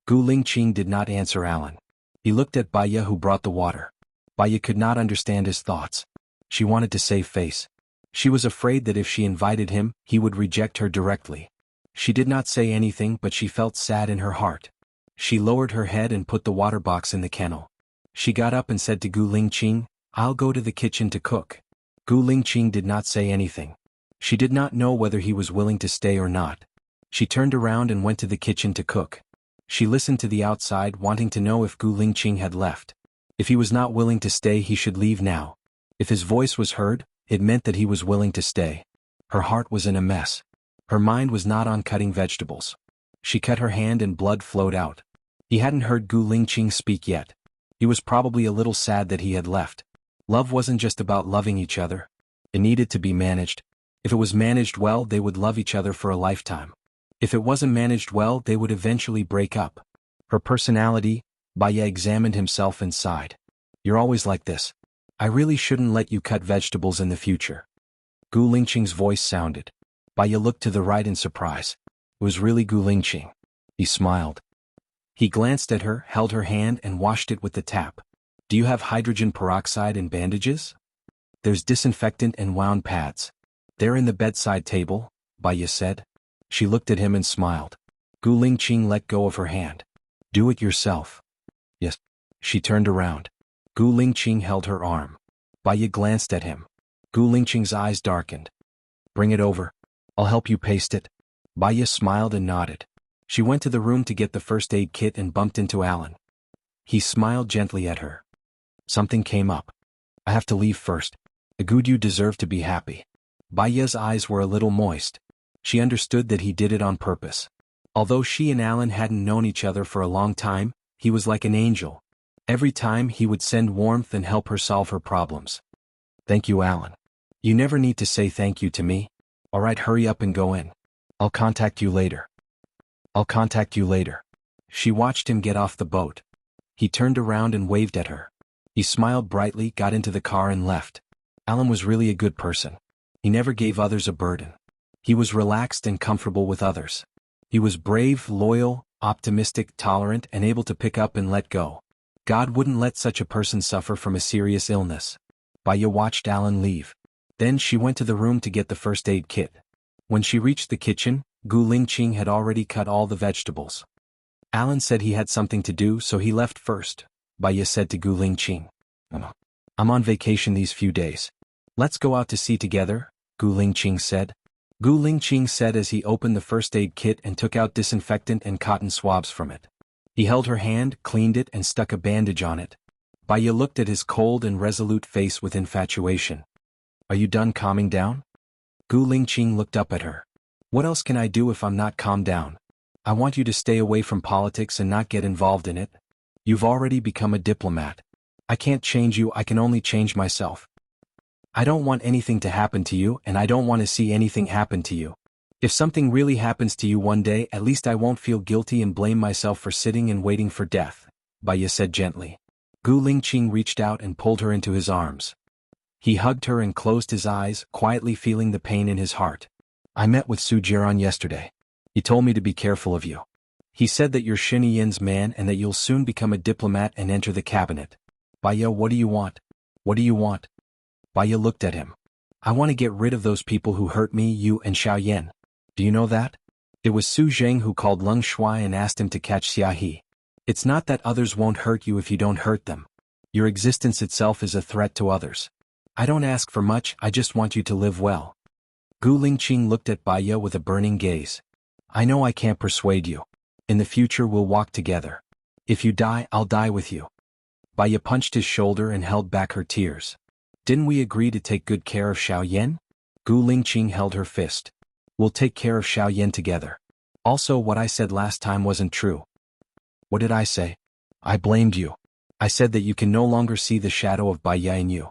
Gu Lingqing did not answer Alan. He looked at Bai Ye, who brought the water. Bai Ye could not understand his thoughts. She wanted to save face. She was afraid that if she invited him, he would reject her directly. She did not say anything, but she felt sad in her heart. She lowered her head and put the water box in the kennel. She got up and said to Gu Lingqing, I'll go to the kitchen to cook. Gu Lingqing did not say anything. She did not know whether he was willing to stay or not. She turned around and went to the kitchen to cook. She listened to the outside, wanting to know if Gu Lingqing had left. If he was not willing to stay, he should leave now. If his voice was heard, it meant that he was willing to stay. Her heart was in a mess. Her mind was not on cutting vegetables. She cut her hand and blood flowed out. He hadn't heard Gu Lingqing speak yet. He was probably a little sad that he had left. Love wasn't just about loving each other. It needed to be managed. If it was managed well, they would love each other for a lifetime. If it wasn't managed well, they would eventually break up. Her personality, Bai Ye examined himself and sighed. You're always like this. I really shouldn't let you cut vegetables in the future. Gu Lingqing's voice sounded. Bai Ye looked to the right in surprise. It was really Gu Lingqing. He smiled. He glanced at her, held her hand and washed it with the tap. Do you have hydrogen peroxide and bandages? There's disinfectant and wound pads. They're in the bedside table, Baya said. She looked at him and smiled. Gu Lingqing let go of her hand. Do it yourself. Yes. She turned around. Gu Lingqing held her arm. Baya glanced at him. Gu Lingqing's eyes darkened. Bring it over. I'll help you paste it. Baya smiled and nodded. She went to the room to get the first aid kit and bumped into Alan. He smiled gently at her. Something came up. I have to leave first. Agud, you deserve to be happy. Baya's eyes were a little moist. She understood that he did it on purpose. Although she and Alan hadn't known each other for a long time, he was like an angel. Every time he would send warmth and help her solve her problems. Thank you, Alan. You never need to say thank you to me. All right, hurry up and go in. I'll contact you later. I'll contact you later. She watched him get off the boat. He turned around and waved at her. He smiled brightly, got into the car and left. Alan was really a good person. He never gave others a burden. He was relaxed and comfortable with others. He was brave, loyal, optimistic, tolerant, and able to pick up and let go. God wouldn't let such a person suffer from a serious illness. Baya watched Alan leave. Then she went to the room to get the first aid kit. When she reached the kitchen, Gu Lingqing had already cut all the vegetables. Alan said he had something to do, so he left first. Baya said to Gu Lingqing. I'm on vacation these few days. Let's go out to sea together, Gu Lingqing said. Gu Lingqing said as he opened the first aid kit and took out disinfectant and cotton swabs from it. He held her hand, cleaned it, and stuck a bandage on it. Baya looked at his cold and resolute face with infatuation. Are you done calming down? Gu Lingqing looked up at her. What else can I do if I'm not calmed down? I want you to stay away from politics and not get involved in it. You've already become a diplomat. I can't change you, I can only change myself. I don't want anything to happen to you, and I don't want to see anything happen to you. If something really happens to you one day, at least I won't feel guilty and blame myself for sitting and waiting for death, Baya said gently. Gu Lingqing reached out and pulled her into his arms. He hugged her and closed his eyes, quietly feeling the pain in his heart. I met with Su Jiran yesterday. He told me to be careful of you. He said that you're Xinyian's man and that you'll soon become a diplomat and enter the cabinet. Baya, what do you want? What do you want? Baya looked at him. I want to get rid of those people who hurt me, you and Xiaoyan. Do you know that? It was Su Zheng who called Leng Shuai and asked him to catch Xia. It's not that others won't hurt you if you don't hurt them. Your existence itself is a threat to others. I don't ask for much, I just want you to live well. Gu Lingqing looked at Baya with a burning gaze. I know I can't persuade you. In the future we'll walk together. If you die, I'll die with you. Baya punched his shoulder and held back her tears. Didn't we agree to take good care of Xiaoyan? Gu Lingqing held her fist. We'll take care of Xiaoyan together. Also, what I said last time wasn't true. What did I say? I blamed you. I said that you can no longer see the shadow of Baya in you.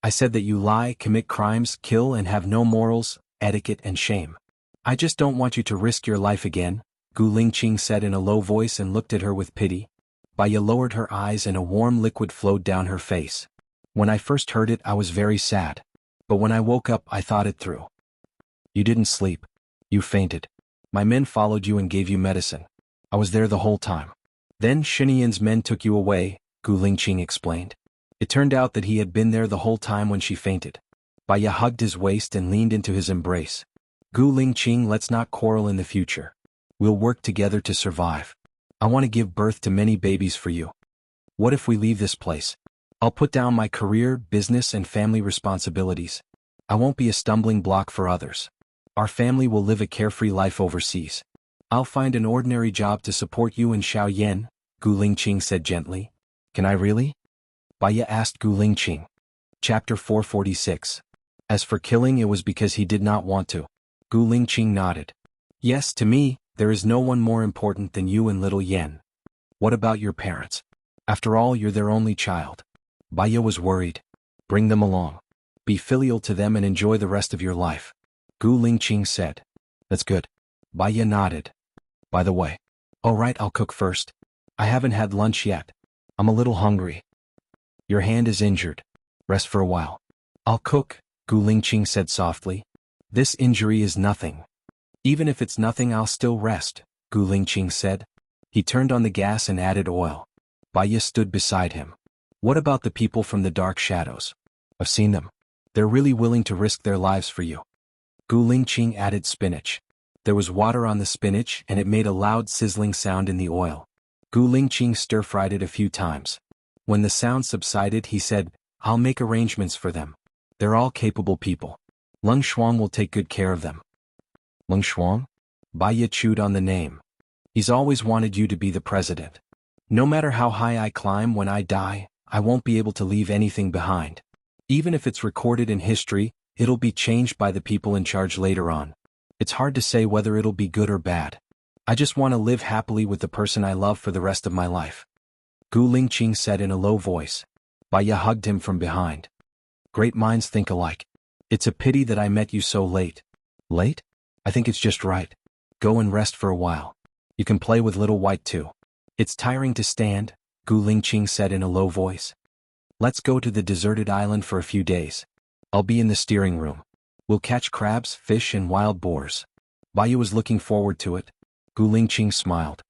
I said that you lie, commit crimes, kill, and have no morals, etiquette, and shame. I just don't want you to risk your life again, Gu Lingqing said in a low voice and looked at her with pity. Baya lowered her eyes and a warm liquid flowed down her face. When I first heard it, I was very sad. But when I woke up, I thought it through. You didn't sleep. You fainted. My men followed you and gave you medicine. I was there the whole time. Then Xinyian's men took you away, Gu Lingqing explained. It turned out that he had been there the whole time when she fainted. Baya hugged his waist and leaned into his embrace. Gu Lingqing, let's not quarrel in the future. We'll work together to survive. I want to give birth to many babies for you. What if we leave this place? I'll put down my career, business, and family responsibilities. I won't be a stumbling block for others. Our family will live a carefree life overseas. I'll find an ordinary job to support you and Xiaoyan, Gu Lingqing said gently. Can I really? Baya asked Gu Lingqing. Chapter 446. As for killing, it was because he did not want to. Gu Lingqing nodded. Yes, to me, there is no one more important than you and little Yan. What about your parents? After all, you're their only child. Baya was worried. Bring them along. Be filial to them and enjoy the rest of your life. Gu Lingqing said. That's good. Baya nodded. By the way. All right, I'll cook first. I haven't had lunch yet. I'm a little hungry. Your hand is injured. Rest for a while. I'll cook, Gu Lingqing said softly. This injury is nothing. Even if it's nothing, I'll still rest, Gu Lingqing said. He turned on the gas and added oil. Baya stood beside him. What about the people from the dark shadows? I've seen them. They're really willing to risk their lives for you. Gu Lingqing added spinach. There was water on the spinach and it made a loud sizzling sound in the oil. Gu Lingqing stir-fried it a few times. When the sound subsided he said, I'll make arrangements for them. They're all capable people. Leng Shuang will take good care of them. Leng Shuang? Bai Ye chewed on the name. He's always wanted you to be the president. No matter how high I climb when I die, I won't be able to leave anything behind. Even if it's recorded in history, it'll be changed by the people in charge later on. It's hard to say whether it'll be good or bad. I just want to live happily with the person I love for the rest of my life. Gu Lingqing said in a low voice. Bai Ye hugged him from behind. Great minds think alike. It's a pity that I met you so late. Late? I think it's just right. Go and rest for a while. You can play with Little White too. It's tiring to stand, Gu Lingqing said in a low voice. Let's go to the deserted island for a few days. I'll be in the steering room. We'll catch crabs, fish and wild boars. Bai Ye was looking forward to it. Gu Lingqing smiled.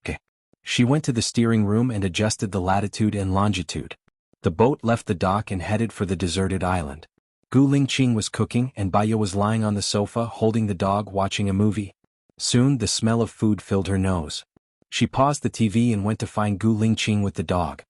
Okay. She went to the steering room and adjusted the latitude and longitude. The boat left the dock and headed for the deserted island. Gu Lingqing was cooking and Bai Ye was lying on the sofa holding the dog watching a movie. Soon the smell of food filled her nose. She paused the TV and went to find Gu Lingqing with the dog.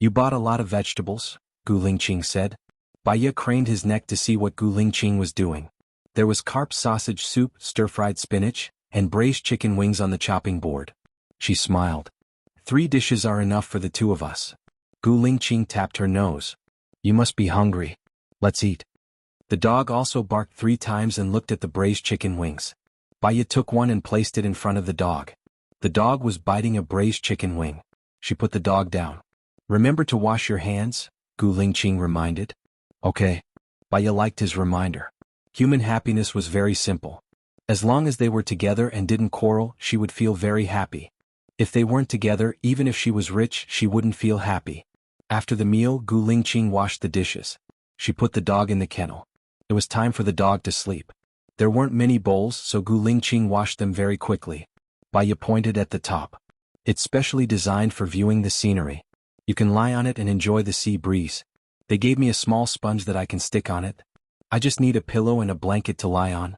You bought a lot of vegetables, Gu Lingqing said. Bai Ye craned his neck to see what Gu Lingqing was doing. There was carp sausage soup, stir-fried spinach, and braised chicken wings on the chopping board. She smiled. 3 dishes are enough for the 2 of us. Gu Lingqing tapped her nose. You must be hungry. Let's eat. The dog also barked 3 times and looked at the braised chicken wings. Bai Ye took one and placed it in front of the dog. The dog was biting a braised chicken wing. She put the dog down. Remember to wash your hands, Gu Lingqing reminded. Okay. Bai Ye liked his reminder. Human happiness was very simple. As long as they were together and didn't quarrel, she would feel very happy. If they weren't together, even if she was rich, she wouldn't feel happy. After the meal, Gu Lingqing washed the dishes. She put the dog in the kennel. It was time for the dog to sleep. There weren't many bowls, so Gu Lingqing washed them very quickly. Bai Ye pointed at the top. It's specially designed for viewing the scenery. You can lie on it and enjoy the sea breeze. They gave me a small sponge that I can stick on it. I just need a pillow and a blanket to lie on.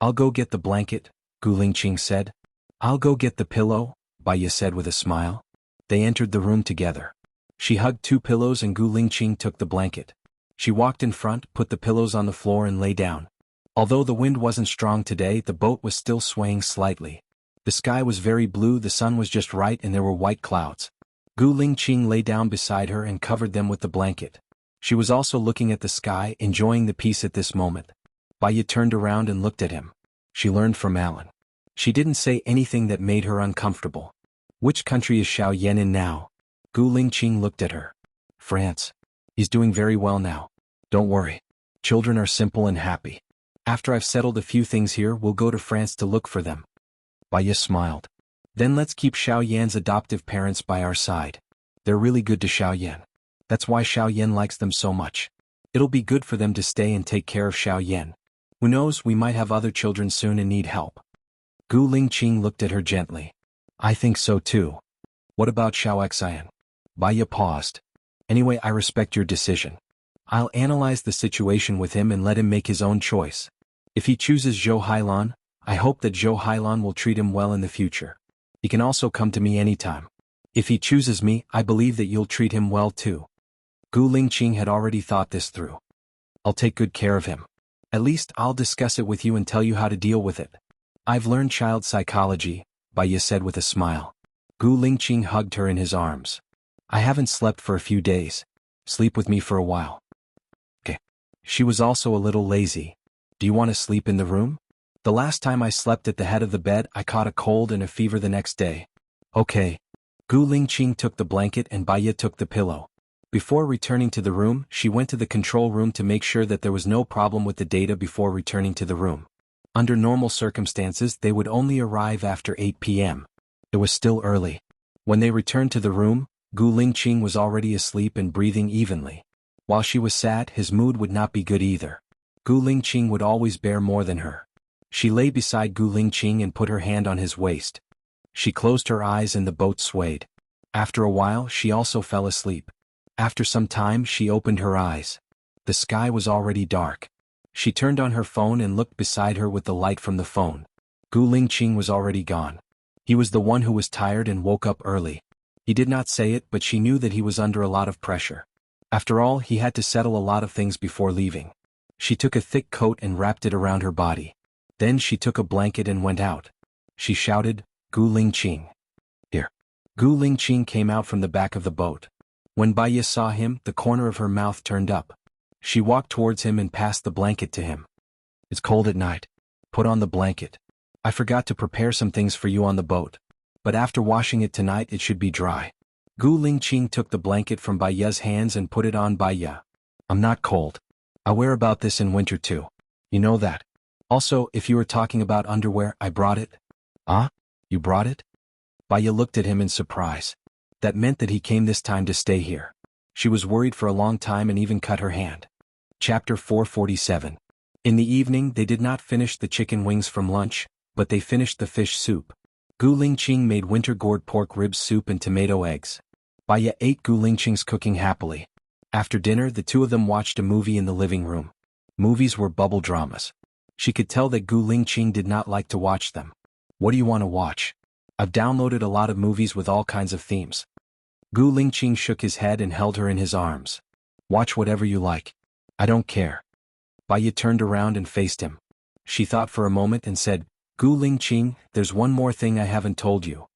I'll go get the blanket, Gu Lingqing said. I'll go get the pillow, Bai Ye said with a smile. They entered the room together. She hugged 2 pillows and Gu Lingqing took the blanket. She walked in front, put the pillows on the floor and lay down. Although the wind wasn't strong today, the boat was still swaying slightly. The sky was very blue, the sun was just right and there were white clouds. Gu Lingqing lay down beside her and covered them with the blanket. She was also looking at the sky, enjoying the peace at this moment. Bai Ye turned around and looked at him. She learned from Alan. She didn't say anything that made her uncomfortable. Which country is Xiaoyan in now? Gu Lingqing looked at her. France. He's doing very well now. Don't worry. Children are simple and happy. After I've settled a few things here, we'll go to France to look for them. Bai Ye smiled. Then let's keep Xiaoyan's adoptive parents by our side. They're really good to Xiaoyan. That's why Xiaoyan likes them so much. It'll be good for them to stay and take care of Xiaoyan. Who knows, we might have other children soon and need help. Gu Lingqing looked at her gently. I think so too. What about xianxia? Bai Ye paused. Anyway, I respect your decision. I'll analyze the situation with him and let him make his own choice. If he chooses Zhou Hailan, I hope that Zhou Hailan will treat him well in the future. He can also come to me anytime. If he chooses me, I believe that you'll treat him well too. Gu Lingqing had already thought this through. I'll take good care of him. At least I'll discuss it with you and tell you how to deal with it. I've learned child psychology, Bai Ye said with a smile. Gu Lingqing hugged her in his arms. I haven't slept for a few days. Sleep with me for a while. Okay. She was also a little lazy. Do you want to sleep in the room? The last time I slept at the head of the bed, I caught a cold and a fever the next day. Okay. Gu Lingqing took the blanket and Bai Ye took the pillow. Before returning to the room, she went to the control room to make sure that there was no problem with the data before returning to the room. Under normal circumstances, they would only arrive after 8 p.m. It was still early. When they returned to the room, Gu Lingqing was already asleep and breathing evenly. While she was sad, his mood would not be good either. Gu Lingqing would always bear more than her. She lay beside Gu Lingqing and put her hand on his waist. She closed her eyes and the boat swayed. After a while, she also fell asleep. After some time she opened her eyes. The sky was already dark. She turned on her phone and looked beside her with the light from the phone. Gu Lingqing was already gone. He was the one who was tired and woke up early. He did not say it, but she knew that he was under a lot of pressure. After all, he had to settle a lot of things before leaving. She took a thick coat and wrapped it around her body. Then she took a blanket and went out. She shouted, "Gu Lingqing. Here." Gu Lingqing came out from the back of the boat. When Baiya saw him, the corner of her mouth turned up. She walked towards him and passed the blanket to him. "It's cold at night. Put on the blanket. I forgot to prepare some things for you on the boat. But after washing it tonight it should be dry." Gu Lingqing took the blanket from Baiya's hands and put it on Baiya. "I'm not cold. I wear about this in winter too. You know that. Also, if you were talking about underwear, I brought it." "Ah? You brought it?" Baiya looked at him in surprise. That meant that he came this time to stay here. She was worried for a long time and even cut her hand. Chapter 447. In the evening they did not finish the chicken wings from lunch, but they finished the fish soup. Gu Lingqing made winter-gourd pork ribs soup and tomato eggs. Baiya ate Gu Lingqing's cooking happily. After dinner the two of them watched a movie in the living room. Movies were bubble dramas. She could tell that Gu Lingqing did not like to watch them. "What do you want to watch?" "I've downloaded a lot of movies with all kinds of themes." Gu Lingqing shook his head and held her in his arms. "Watch whatever you like. I don't care." Baiya turned around and faced him. She thought for a moment and said, "Gu Lingqing, there's one more thing I haven't told you."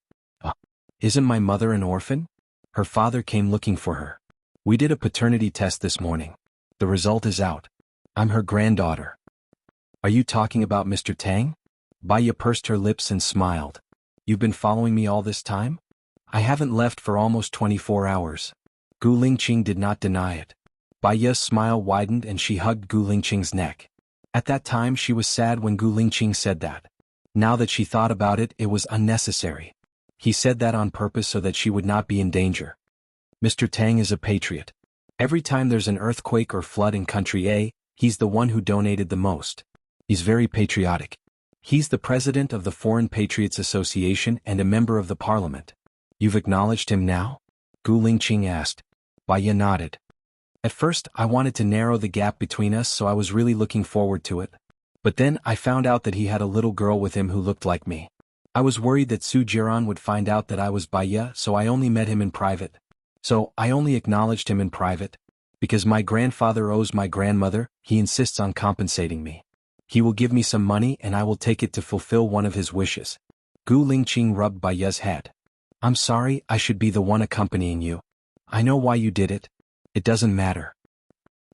Isn't my mother an orphan?" Her father came looking for her. "We did a paternity test this morning. The result is out. I'm her granddaughter." "Are you talking about Mr. Tang?" Baiya pursed her lips and smiled. "You've been following me all this time?" "I haven't left for almost 24 hours. Gu Lingqing did not deny it. Baiya's smile widened and she hugged Gu Lingqing's neck. At that time she was sad when Gu Lingqing said that. Now that she thought about it, it was unnecessary. He said that on purpose so that she would not be in danger. Mr. Tang is a patriot. Every time there's an earthquake or flood in country A, he's the one who donated the most. He's very patriotic. He's the president of the Foreign Patriots Association and a member of the parliament. You've acknowledged him now? Gu Lingqing asked. Baiya nodded. At first, I wanted to narrow the gap between us, so I was really looking forward to it. But then I found out that he had a little girl with him who looked like me. I was worried that Su Jiran would find out that I was Baiya, so I only met him in private. So, I only acknowledged him in private. Because my grandfather owes my grandmother, he insists on compensating me. He will give me some money and I will take it to fulfill one of his wishes. Gu Lingqing rubbed Baiya's head. I'm sorry, I should be the one accompanying you. I know why you did it. It doesn't matter.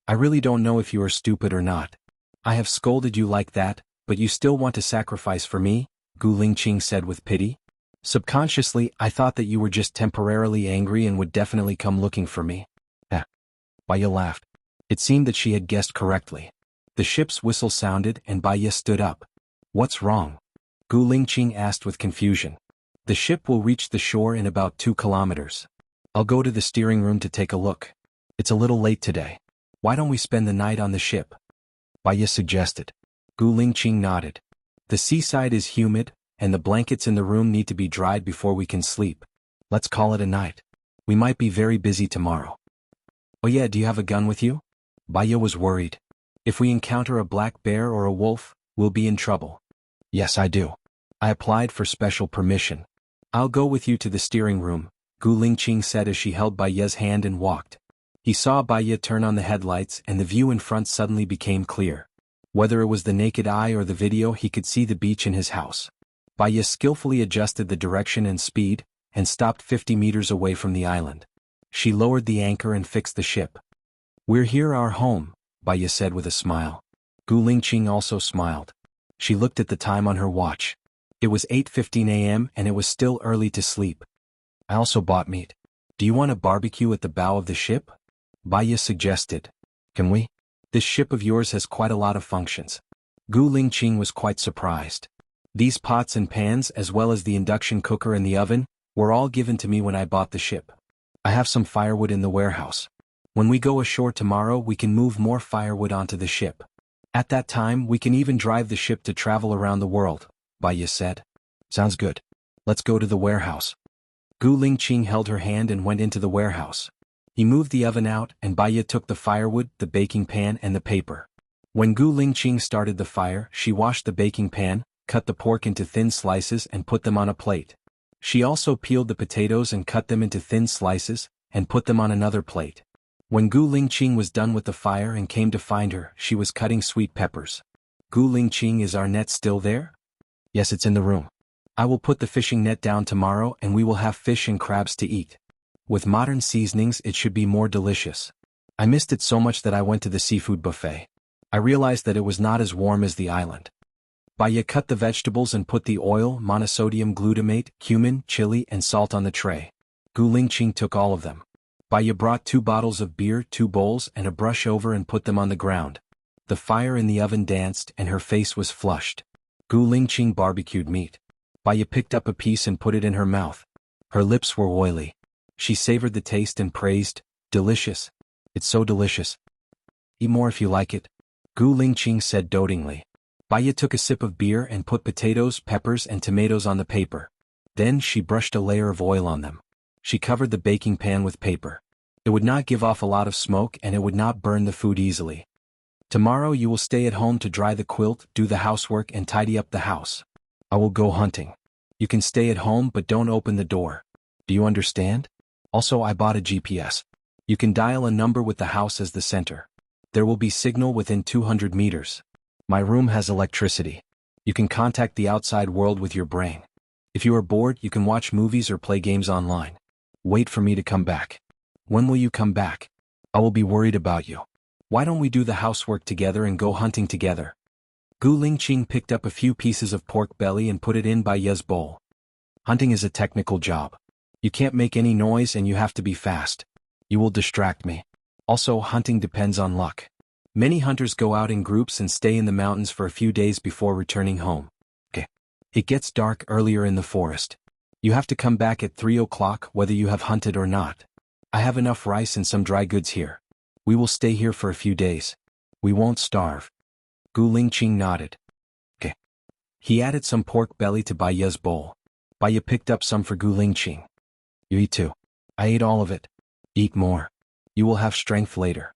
I really don't know if you are stupid or not. I have scolded you like that, but you still want to sacrifice for me, Gu Lingqing said with pity. Subconsciously, I thought that you were just temporarily angry and would definitely come looking for me. Baiya laughed. It seemed that she had guessed correctly. The ship's whistle sounded and Baiya stood up. What's wrong? Gu Lingqing asked with confusion. The ship will reach the shore in about 2 kilometers. I'll go to the steering room to take a look. It's a little late today. Why don't we spend the night on the ship? Baiya suggested. Gu Lingqing nodded. The seaside is humid, and the blankets in the room need to be dried before we can sleep. Let's call it a night. We might be very busy tomorrow. Oh yeah, do you have a gun with you? Baiya was worried. If we encounter a black bear or a wolf, we'll be in trouble. Yes, I do. I applied for special permission. I'll go with you to the steering room, Gu Lingqing said as she held Baiya's hand and walked. He saw Baiya turn on the headlights and the view in front suddenly became clear. Whether it was the naked eye or the video, he could see the beach in his house. Baiya skillfully adjusted the direction and speed, and stopped 50 meters away from the island. She lowered the anchor and fixed the ship. We're here, our home, Baiya said with a smile. Gu Lingqing also smiled. She looked at the time on her watch. It was 8:15 a.m. and it was still early to sleep. I also bought meat. Do you want a barbecue at the bow of the ship? Baiya suggested. Can we? This ship of yours has quite a lot of functions. Gu Lingqing was quite surprised. These pots and pans, as well as the induction cooker and the oven, were all given to me when I bought the ship. I have some firewood in the warehouse. When we go ashore tomorrow, we can move more firewood onto the ship. At that time, we can even drive the ship to travel around the world, Baiya said. Sounds good. Let's go to the warehouse. Gu Lingqing held her hand and went into the warehouse. He moved the oven out, and Baya took the firewood, the baking pan, and the paper. When Gu Lingqing started the fire, she washed the baking pan, cut the pork into thin slices and put them on a plate. She also peeled the potatoes and cut them into thin slices, and put them on another plate. When Gu Lingqing was done with the fire and came to find her, she was cutting sweet peppers. Gu Lingqing, is our net still there? Yes, it's in the room. I will put the fishing net down tomorrow and we will have fish and crabs to eat. With modern seasonings it should be more delicious. I missed it so much that I went to the seafood buffet. I realized that it was not as warm as the island. Baya cut the vegetables and put the oil, monosodium glutamate, cumin, chili, and salt on the tray. Gu Lingqing took all of them. Baya brought 2 bottles of beer, 2 bowls, and a brush over and put them on the ground. The fire in the oven danced and her face was flushed. Gu Lingqing barbecued meat. Baya picked up a piece and put it in her mouth. Her lips were oily. She savored the taste and praised, "Delicious. It's so delicious. Eat more if you like it," Gu Lingqing said dotingly. Baya took a sip of beer and put potatoes, peppers, and tomatoes on the paper. Then she brushed a layer of oil on them. She covered the baking pan with paper. It would not give off a lot of smoke and it would not burn the food easily. Tomorrow you will stay at home to dry the quilt, do the housework, and tidy up the house. I will go hunting. You can stay at home but don't open the door. Do you understand? Also, I bought a GPS. You can dial a number with the house as the center. There will be signal within 200 meters. My room has electricity. You can contact the outside world with your brain. If you are bored, you can watch movies or play games online. Wait for me to come back. When will you come back? I will be worried about you. Why don't we do the housework together and go hunting together? Gu Lingqing picked up a few pieces of pork belly and put it in Baya's bowl. Hunting is a technical job. You can't make any noise and you have to be fast. You will distract me. Also, hunting depends on luck. Many hunters go out in groups and stay in the mountains for a few days before returning home. It gets dark earlier in the forest. You have to come back at 3 o'clock whether you have hunted or not. I have enough rice and some dry goods here. We will stay here for a few days. We won't starve. Gu Lingqing nodded. He added some pork belly to Baya's bowl. Baya picked up some for Gu Lingqing. You eat too. I ate all of it. Eat more. You will have strength later.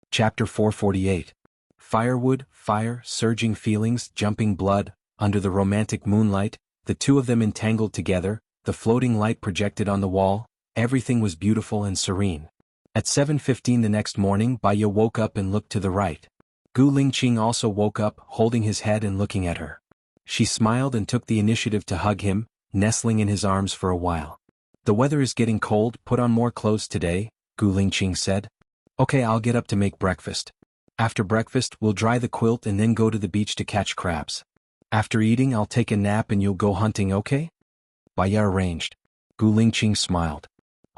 Chapter 448. Firewood, fire, surging feelings, jumping blood. Under the romantic moonlight, the two of them entangled together, the floating light projected on the wall, everything was beautiful and serene. At 7:15 the next morning, Baya woke up and looked to the right. Gu Lingqing also woke up, holding his head and looking at her. She smiled and took the initiative to hug him, nestling in his arms for a while. The weather is getting cold, put on more clothes today, Gu Lingqing said. Okay, I'll get up to make breakfast. After breakfast, we'll dry the quilt and then go to the beach to catch crabs. After eating, I'll take a nap and you'll go hunting, okay? Baya arranged. Gu Lingqing smiled.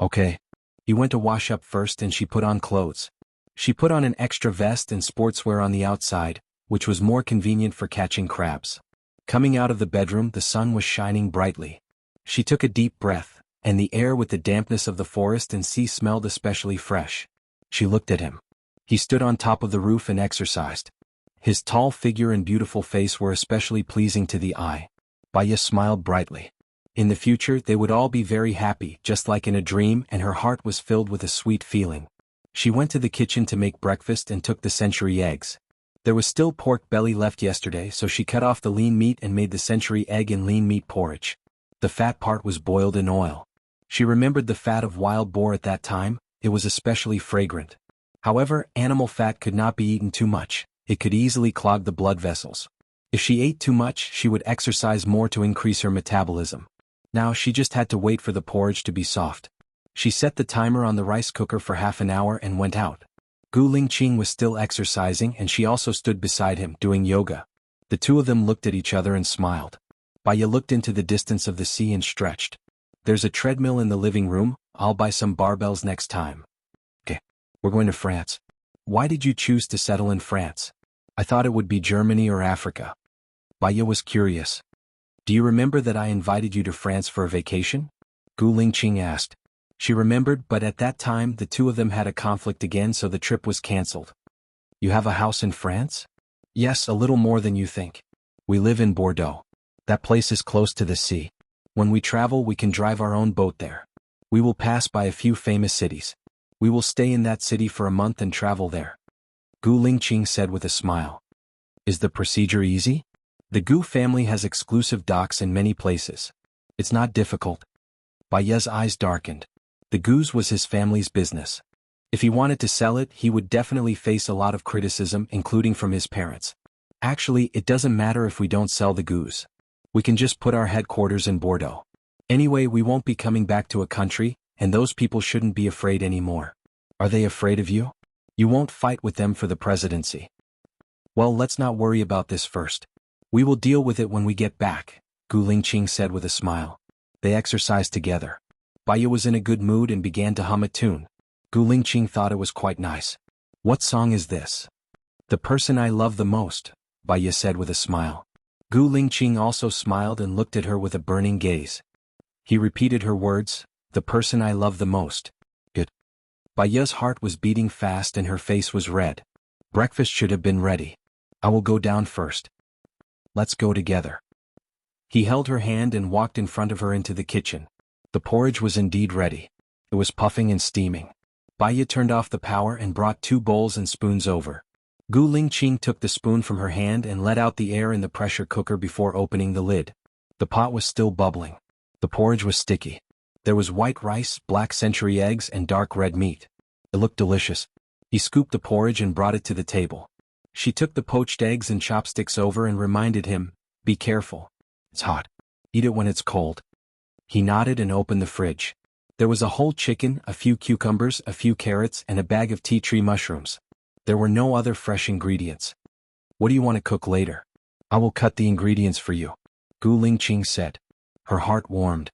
Okay. He went to wash up first and she put on clothes. She put on an extra vest and sportswear on the outside, which was more convenient for catching crabs. Coming out of the bedroom, the sun was shining brightly. She took a deep breath, and the air with the dampness of the forest and sea smelled especially fresh. She looked at him. He stood on top of the roof and exercised. His tall figure and beautiful face were especially pleasing to the eye. Baya smiled brightly. In the future they would all be very happy, just like in a dream, and her heart was filled with a sweet feeling. She went to the kitchen to make breakfast and took the century eggs. There was still pork belly left yesterday, so she cut off the lean meat and made the century egg and lean meat porridge. The fat part was boiled in oil. She remembered the fat of wild boar at that time, it was especially fragrant. However, animal fat could not be eaten too much. It could easily clog the blood vessels. If she ate too much, she would exercise more to increase her metabolism. Now she just had to wait for the porridge to be soft. She set the timer on the rice cooker for half an hour and went out. Gu Lingqing was still exercising and she also stood beside him, doing yoga. The two of them looked at each other and smiled. Baya looked into the distance of the sea and stretched. There's a treadmill in the living room, I'll buy some barbells next time. We're going to France. Why did you choose to settle in France? I thought it would be Germany or Africa. Baya was curious. Do you remember that I invited you to France for a vacation? Gu Lingqing asked. She remembered, but at that time the two of them had a conflict again, so the trip was cancelled. You have a house in France? Yes, a little more than you think. We live in Bordeaux. That place is close to the sea. When we travel we can drive our own boat there. We will pass by a few famous cities. We will stay in that city for a month and travel there. Gu Lingqing said with a smile. Is the procedure easy? The Gu family has exclusive docks in many places. It's not difficult. Baiye's eyes darkened. The Gu's was his family's business. If he wanted to sell it, he would definitely face a lot of criticism, including from his parents. Actually, it doesn't matter if we don't sell the Gu's. We can just put our headquarters in Bordeaux. Anyway, we won't be coming back to a country, and those people shouldn't be afraid anymore. Are they afraid of you? You won't fight with them for the presidency. Well, let's not worry about this first. We will deal with it when we get back, Gu Lingqing said with a smile. They exercised together. Baiye was in a good mood and began to hum a tune. Gu Lingqing thought it was quite nice. What song is this? The person I love the most, Baiye said with a smile. Gu Lingqing also smiled and looked at her with a burning gaze. He repeated her words, the person I love the most. Good. Baiye's heart was beating fast and her face was red. Breakfast should have been ready. I will go down first. Let's go together. He held her hand and walked in front of her into the kitchen. The porridge was indeed ready. It was puffing and steaming. Baiye turned off the power and brought 2 bowls and spoons over. Gu Lingqing took the spoon from her hand and let out the air in the pressure cooker before opening the lid. The pot was still bubbling. The porridge was sticky. There was white rice, black century eggs, and dark red meat. It looked delicious. He scooped the porridge and brought it to the table. She took the poached eggs and chopsticks over and reminded him, be careful. It's hot. Eat it when it's cold. He nodded and opened the fridge. There was a whole chicken, a few cucumbers, a few carrots, and a bag of tea tree mushrooms. There were no other fresh ingredients. What do you want to cook later? I will cut the ingredients for you, Gu Lingqing said. Her heart warmed.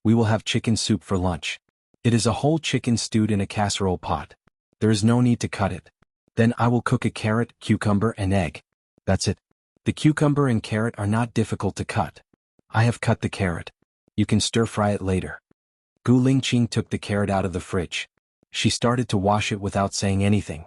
We will have chicken soup for lunch. It is a whole chicken stewed in a casserole pot. There is no need to cut it. Then I will cook a carrot, cucumber, and egg. That's it. The cucumber and carrot are not difficult to cut. I have cut the carrot. You can stir-fry it later. Gu Lingqing took the carrot out of the fridge. She started to wash it without saying anything.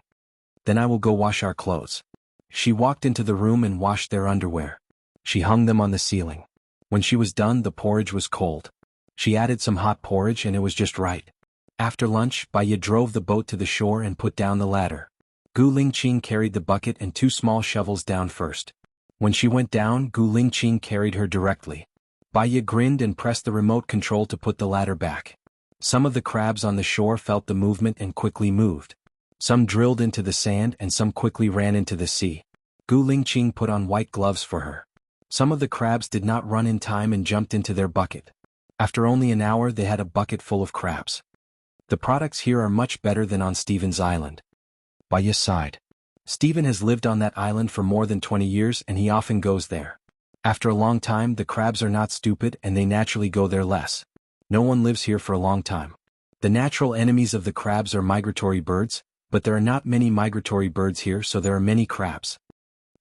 Then I will go wash our clothes. She walked into the room and washed their underwear. She hung them on the ceiling. When she was done, the porridge was cold. She added some hot porridge and it was just right. After lunch, Baiye drove the boat to the shore and put down the ladder. Gu Lingqing carried the bucket and 2 small shovels down first. When she went down, Gu Lingqing carried her directly. Baiye grinned and pressed the remote control to put the ladder back. Some of the crabs on the shore felt the movement and quickly moved. Some drilled into the sand and some quickly ran into the sea. Gu Lingqing put on white gloves for her. Some of the crabs did not run in time and jumped into their bucket. After only an hour, they had a bucket full of crabs. The products here are much better than on Stephen's Island. Baiye sighed. Stephen has lived on that island for more than 20 years and he often goes there. After a long time, the crabs are not stupid and they naturally go there less. No one lives here for a long time. The natural enemies of the crabs are migratory birds, but there are not many migratory birds here, so there are many crabs.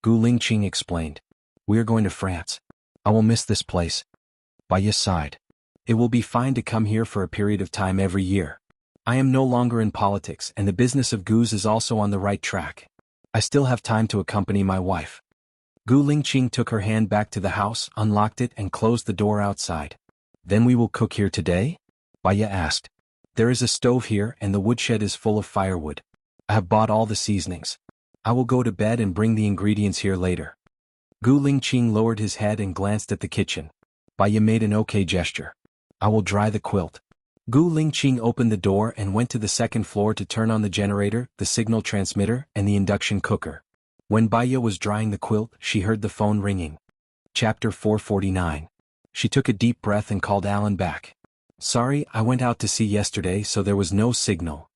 Gu Lingqing explained. We are going to France. I will miss this place. Baiye sighed. It will be fine to come here for a period of time every year. I am no longer in politics and the business of Gu's is also on the right track. I still have time to accompany my wife. Gu Lingqing took her hand back to the house, unlocked it and closed the door outside. Then we will cook here today? Baiye asked. There is a stove here and the woodshed is full of firewood. I have bought all the seasonings. I will go to bed and bring the ingredients here later. Gu Lingqing lowered his head and glanced at the kitchen. Baiye made an okay gesture. I will dry the quilt. Gu Lingqing opened the door and went to the second floor to turn on the generator, the signal transmitter, and the induction cooker. When Baiye was drying the quilt, she heard the phone ringing. Chapter 449. She took a deep breath and called Alan back. Sorry, I went out to sea yesterday so there was no signal.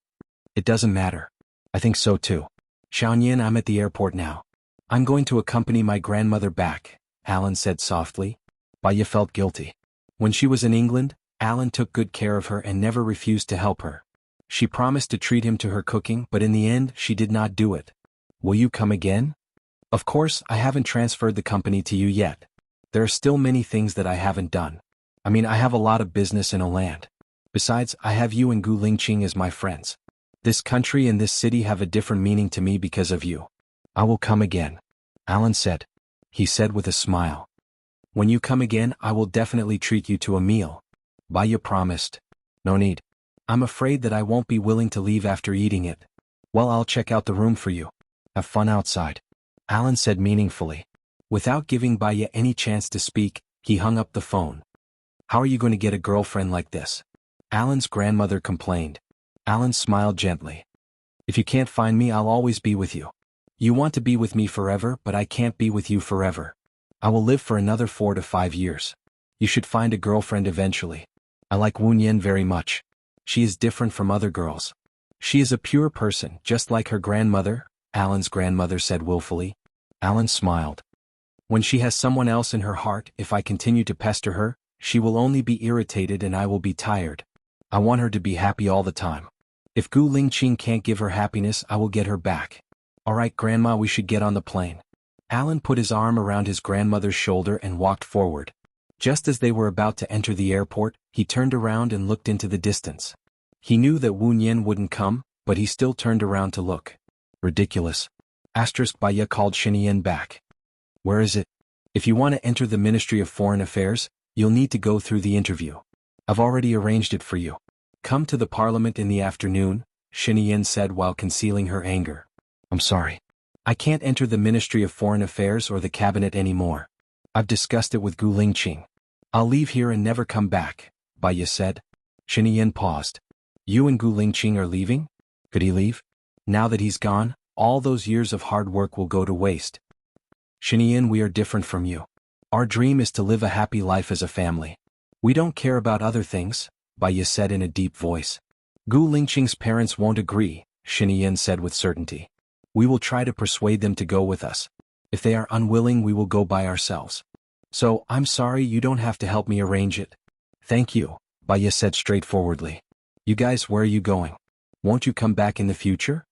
It doesn't matter. I think so too. Xuanhuan, I'm at the airport now. I'm going to accompany my grandmother back, Alan said softly. Baiye felt guilty. When she was in England, Alan took good care of her and never refused to help her. She promised to treat him to her cooking, but in the end, she did not do it. Will you come again? Of course, I haven't transferred the company to you yet. There are still many things that I haven't done. I have a lot of business in a land. Besides, I have you and Gu Lingqing as my friends. This country and this city have a different meaning to me because of you. I will come again, Alan said. He said with a smile. When you come again, I will definitely treat you to a meal. Baiye promised. No need. I'm afraid that I won't be willing to leave after eating it. Well, I'll check out the room for you. Have fun outside. Alan said meaningfully. Without giving Baya any chance to speak, he hung up the phone. How are you going to get a girlfriend like this? Alan's grandmother complained. Alan smiled gently. If you can't find me, I'll always be with you. You want to be with me forever, but I can't be with you forever. I will live for another 4 to 5 years. You should find a girlfriend eventually. I like Wunyan very much. She is different from other girls. She is a pure person, just like her grandmother, Alan's grandmother said willfully. Alan smiled. When she has someone else in her heart, if I continue to pester her, she will only be irritated and I will be tired. I want her to be happy all the time. If Gu Lingqing can't give her happiness, I will get her back. Alright, Grandma, we should get on the plane. Alan put his arm around his grandmother's shoulder and walked forward. Just as they were about to enter the airport, he turned around and looked into the distance. He knew that Wunyan wouldn't come, but he still turned around to look. Ridiculous. Baya called Xianxia back. Where is it? If you want to enter the Ministry of Foreign Affairs, you'll need to go through the interview. I've already arranged it for you. Come to the parliament in the afternoon, Xianxia said while concealing her anger. I'm sorry. I can't enter the Ministry of Foreign Affairs or the cabinet anymore. I've discussed it with Gu Lingqing. I'll leave here and never come back, Baya said. Xianxia paused. You and Gu Lingqing are leaving? Could he leave? Now that he's gone, all those years of hard work will go to waste. Xianxia, we are different from you. Our dream is to live a happy life as a family. We don't care about other things, Baya said in a deep voice. Gu Lingqing's parents won't agree, Xianxia said with certainty. We will try to persuade them to go with us. If they are unwilling, we will go by ourselves. So, I'm sorry, you don't have to help me arrange it. Thank you, Baya said straightforwardly. You guys, where are you going? Won't you come back in the future?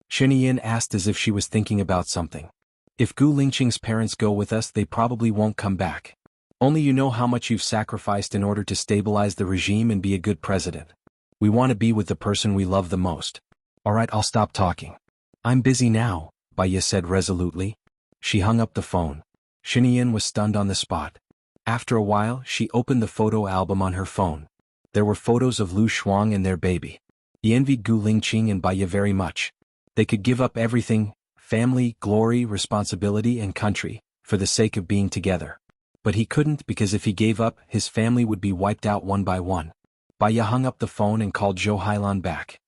Xianxia asked as if she was thinking about something. If Gu Lingqing's parents go with us, they probably won't come back. Only you know how much you've sacrificed in order to stabilize the regime and be a good president. We want to be with the person we love the most. Alright, I'll stop talking. I'm busy now, Baya said resolutely. She hung up the phone. Xianxia was stunned on the spot. After a while, she opened the photo album on her phone. There were photos of Lu Shuang and their baby. He envied Gu Lingqing and Baya very much. They could give up everything, family, glory, responsibility, and country, for the sake of being together. But he couldn't because if he gave up, his family would be wiped out one by one. Baya hung up the phone and called Zhou Hailan back.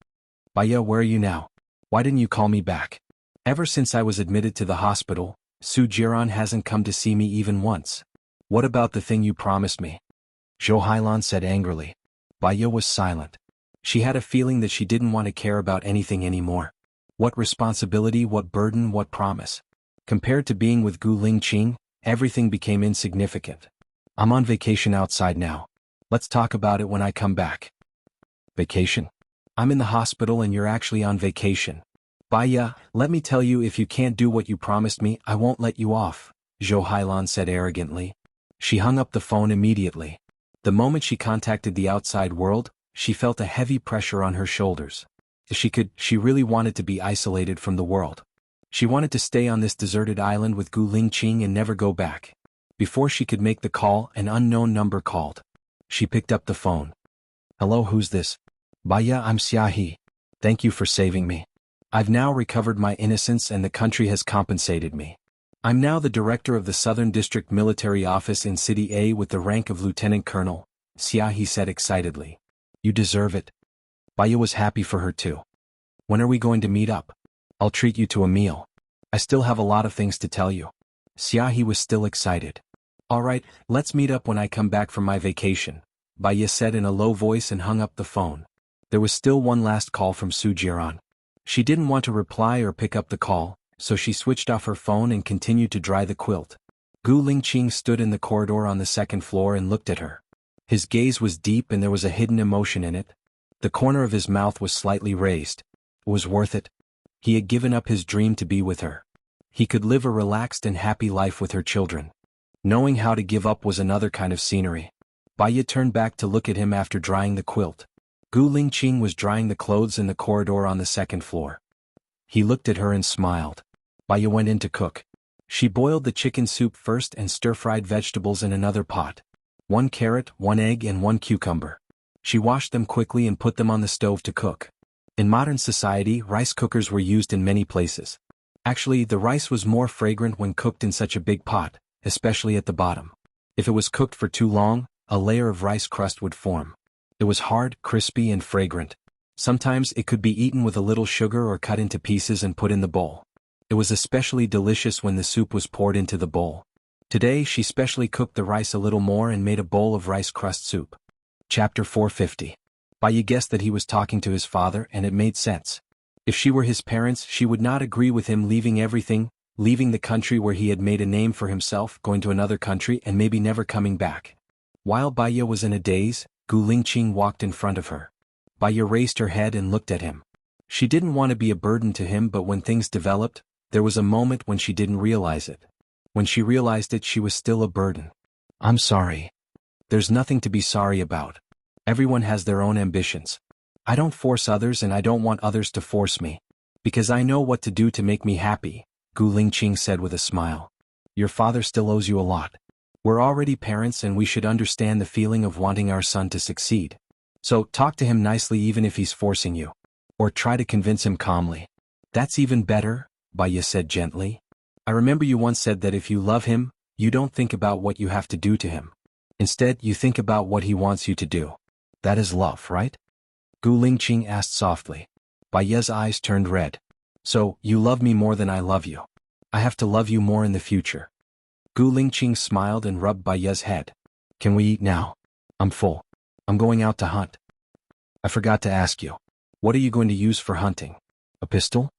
Baya, where are you now? Why didn't you call me back? Ever since I was admitted to the hospital, Su Jiran hasn't come to see me even once. What about the thing you promised me? Zhou Hailan said angrily. Baya was silent. She had a feeling that she didn't want to care about anything anymore. What responsibility, what burden, what promise? Compared to being with Gu Lingqing, everything became insignificant. I'm on vacation outside now. Let's talk about it when I come back. Vacation? I'm in the hospital and you're actually on vacation. Baya, let me tell you, if you can't do what you promised me, I won't let you off, Zhou Hailan said arrogantly. She hung up the phone immediately. The moment she contacted the outside world, she felt a heavy pressure on her shoulders. She really wanted to be isolated from the world. She wanted to stay on this deserted island with Gu Lingqing and never go back. Before she could make the call, an unknown number called. She picked up the phone. Hello, who's this? Baya, I'm Xiahi. Thank you for saving me. I've now recovered my innocence and the country has compensated me. I'm now the director of the Southern District Military Office in City A with the rank of Lieutenant Colonel, Xiahi said excitedly. You deserve it. Baya was happy for her too. When are we going to meet up? I'll treat you to a meal. I still have a lot of things to tell you. Xiahi was still excited. Alright, let's meet up when I come back from my vacation, Baya said in a low voice and hung up the phone. There was still one last call from Su Jiran. She didn't want to reply or pick up the call, so she switched off her phone and continued to dry the quilt. Gu Lingqing stood in the corridor on the second floor and looked at her. His gaze was deep and there was a hidden emotion in it. The corner of his mouth was slightly raised. It was worth it. He had given up his dream to be with her. He could live a relaxed and happy life with her children. Knowing how to give up was another kind of scenery. Baya turned back to look at him after drying the quilt. Gu Lingqing was drying the clothes in the corridor on the second floor. He looked at her and smiled. Baya went in to cook. She boiled the chicken soup first and stir-fried vegetables in another pot. 1 carrot, 1 egg and 1 cucumber. She washed them quickly and put them on the stove to cook. In modern society, rice cookers were used in many places. Actually, the rice was more fragrant when cooked in such a big pot, especially at the bottom. If it was cooked for too long, a layer of rice crust would form. It was hard, crispy, and fragrant. Sometimes it could be eaten with a little sugar or cut into pieces and put in the bowl. It was especially delicious when the soup was poured into the bowl. Today she specially cooked the rice a little more and made a bowl of rice crust soup. Chapter 450. Baiya guessed that he was talking to his father, and it made sense. If she were his parents, she would not agree with him leaving everything, leaving the country where he had made a name for himself, going to another country and maybe never coming back. While Baiya was in a daze, Gu Lingqing walked in front of her. Baiya raised her head and looked at him. She didn't want to be a burden to him, but when things developed, there was a moment when she didn't realize it. When she realized it, she was still a burden. I'm sorry. There's nothing to be sorry about. Everyone has their own ambitions. I don't force others and I don't want others to force me. Because I know what to do to make me happy, Gu Lingqing said with a smile. Your father still owes you a lot. We're already parents and we should understand the feeling of wanting our son to succeed. So talk to him nicely even if he's forcing you. Or try to convince him calmly. That's even better, Baiya said gently. I remember you once said that if you love him, you don't think about what you have to do to him. Instead, you think about what he wants you to do. That is love, right? Gu Lingqing asked softly. Baiya's eyes turned red. So, you love me more than I love you. I have to love you more in the future. Gu Lingqing smiled and rubbed Baiya's head. Can we eat now? I'm full. I'm going out to hunt. I forgot to ask you. What are you going to use for hunting? A pistol?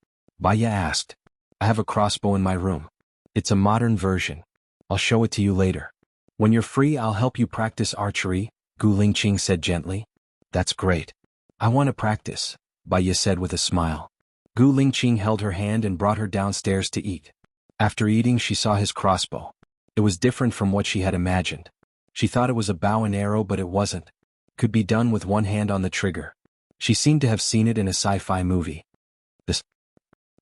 Baiya asked. I have a crossbow in my room. It's a modern version. I'll show it to you later. When you're free, I'll help you practice archery, Gu Lingqing said gently. That's great. I want to practice, Baiya said with a smile. Gu Lingqing held her hand and brought her downstairs to eat. After eating, she saw his crossbow. It was different from what she had imagined. She thought it was a bow and arrow, but it wasn't. Could be done with one hand on the trigger. She seemed to have seen it in a sci-fi movie.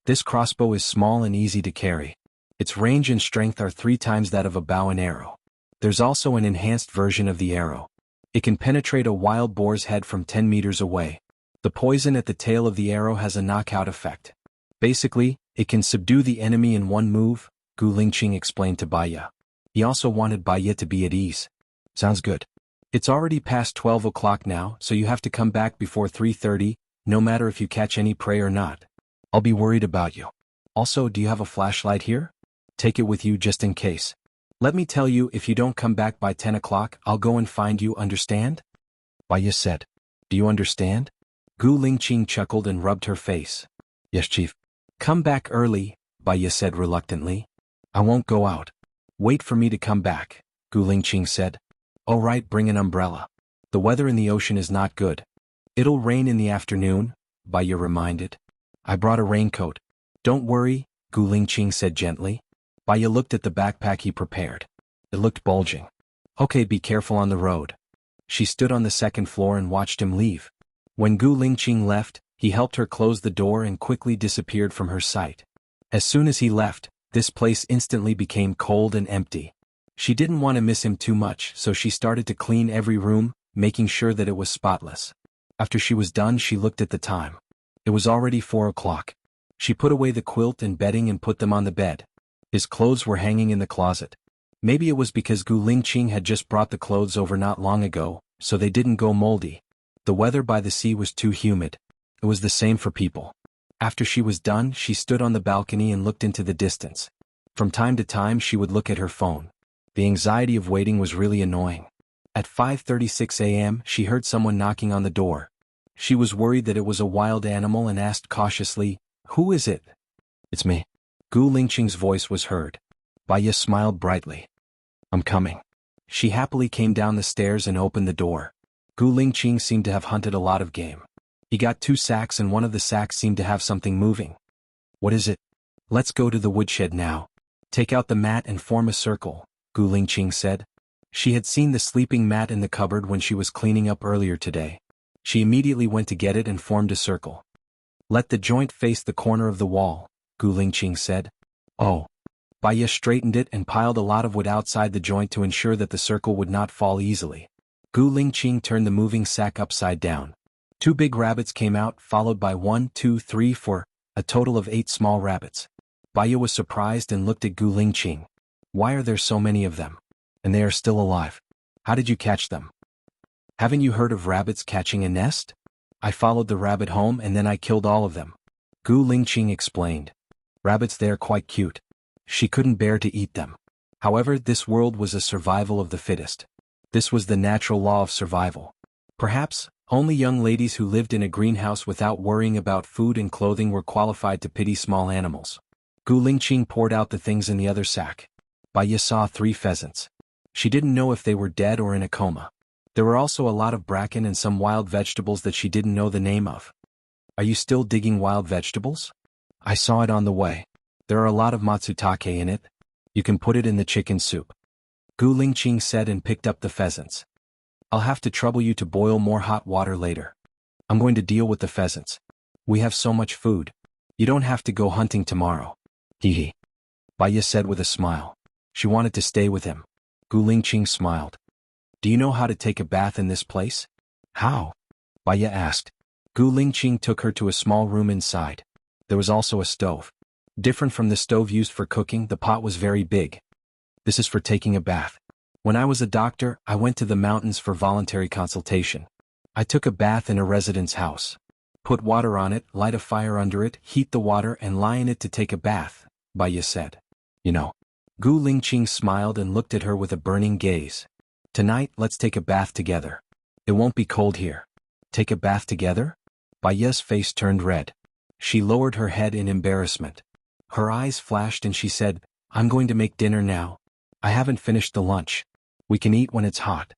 This crossbow is small and easy to carry. Its range and strength are 3 times that of a bow and arrow. There's also an enhanced version of the arrow. It can penetrate a wild boar's head from 10 meters away. The poison at the tail of the arrow has a knockout effect. Basically, it can subdue the enemy in one move, Gu Lingqing explained to Baiya. He also wanted Baiya to be at ease. Sounds good. It's already past 12 o'clock now, so you have to come back before 3:30, no matter if you catch any prey or not. I'll be worried about you. Also, do you have a flashlight here? Take it with you just in case. Let me tell you, if you don't come back by 10 o'clock, I'll go and find you, understand? Baiya said. Do you understand? Gu Lingqing chuckled and rubbed her face. Yes, Chief. Come back early, Baiya said reluctantly. I won't go out. Wait for me to come back, Gu Lingqing said. All right, bring an umbrella. The weather in the ocean is not good. It'll rain in the afternoon, Baiya reminded. I brought a raincoat. Don't worry, Gu Lingqing said gently. Baiya looked at the backpack he prepared. It looked bulging. Okay, be careful on the road. She stood on the second floor and watched him leave. When Gu Lingqing left, he helped her close the door and quickly disappeared from her sight. As soon as he left, this place instantly became cold and empty. She didn't want to miss him too much, so she started to clean every room, making sure that it was spotless. After she was done, she looked at the time. It was already 4 o'clock. She put away the quilt and bedding and put them on the bed. His clothes were hanging in the closet. Maybe it was because Gu Lingqing had just brought the clothes over not long ago, so they didn't go moldy. The weather by the sea was too humid. It was the same for people. After she was done, she stood on the balcony and looked into the distance. From time to time, she would look at her phone. The anxiety of waiting was really annoying. At 5:36 a.m., she heard someone knocking on the door. She was worried that it was a wild animal and asked cautiously, "Who is it?" "It's me." Gu Lingqing's voice was heard. Baiya smiled brightly. "I'm coming." She happily came down the stairs and opened the door. Gu Lingqing seemed to have hunted a lot of game. He got 2 sacks and one of the sacks seemed to have something moving. "What is it?" "Let's go to the woodshed now. Take out the mat and form a circle," Gu Lingqing said. She had seen the sleeping mat in the cupboard when she was cleaning up earlier today. She immediately went to get it and formed a circle. "Let the joint face the corner of the wall," Gu Lingqing said. "Oh." Baiya straightened it and piled a lot of wood outside the joint to ensure that the circle would not fall easily. Gu Lingqing turned the moving sack upside down. 2 big rabbits came out, followed by 1, 2, 3, 4, a total of 8 small rabbits. Baya was surprised and looked at Gu Lingqing. Why are there so many of them? And they are still alive. How did you catch them? Haven't you heard of rabbits catching a nest? I followed the rabbit home and then I killed all of them. Gu Lingqing explained. Rabbits, they're quite cute. She couldn't bear to eat them. However, this world was a survival of the fittest. This was the natural law of survival. Perhaps, only young ladies who lived in a greenhouse without worrying about food and clothing were qualified to pity small animals. Gu Lingqing poured out the things in the other sack. Baya saw 3 pheasants. She didn't know if they were dead or in a coma. There were also a lot of bracken and some wild vegetables that she didn't know the name of. Are you still digging wild vegetables? I saw it on the way. There are a lot of matsutake in it. You can put it in the chicken soup. Gu Lingqing said and picked up the pheasants. I'll have to trouble you to boil more hot water later. I'm going to deal with the pheasants. We have so much food. You don't have to go hunting tomorrow. Hee. Baya said with a smile. She wanted to stay with him. Gu Lingqing smiled. Do you know how to take a bath in this place? How? Baya asked. Gu Lingqing took her to a small room inside. There was also a stove. Different from the stove used for cooking, the pot was very big. This is for taking a bath. When I was a doctor, I went to the mountains for voluntary consultation. I took a bath in a resident's house. Put water on it, light a fire under it, heat the water and lie in it to take a bath, Baya said. You know. Gu Lingqing smiled and looked at her with a burning gaze. Tonight, let's take a bath together. It won't be cold here. Take a bath together? Baya's face turned red. She lowered her head in embarrassment. Her eyes flashed and she said, I'm going to make dinner now. I haven't finished the lunch. We can eat when it's hot.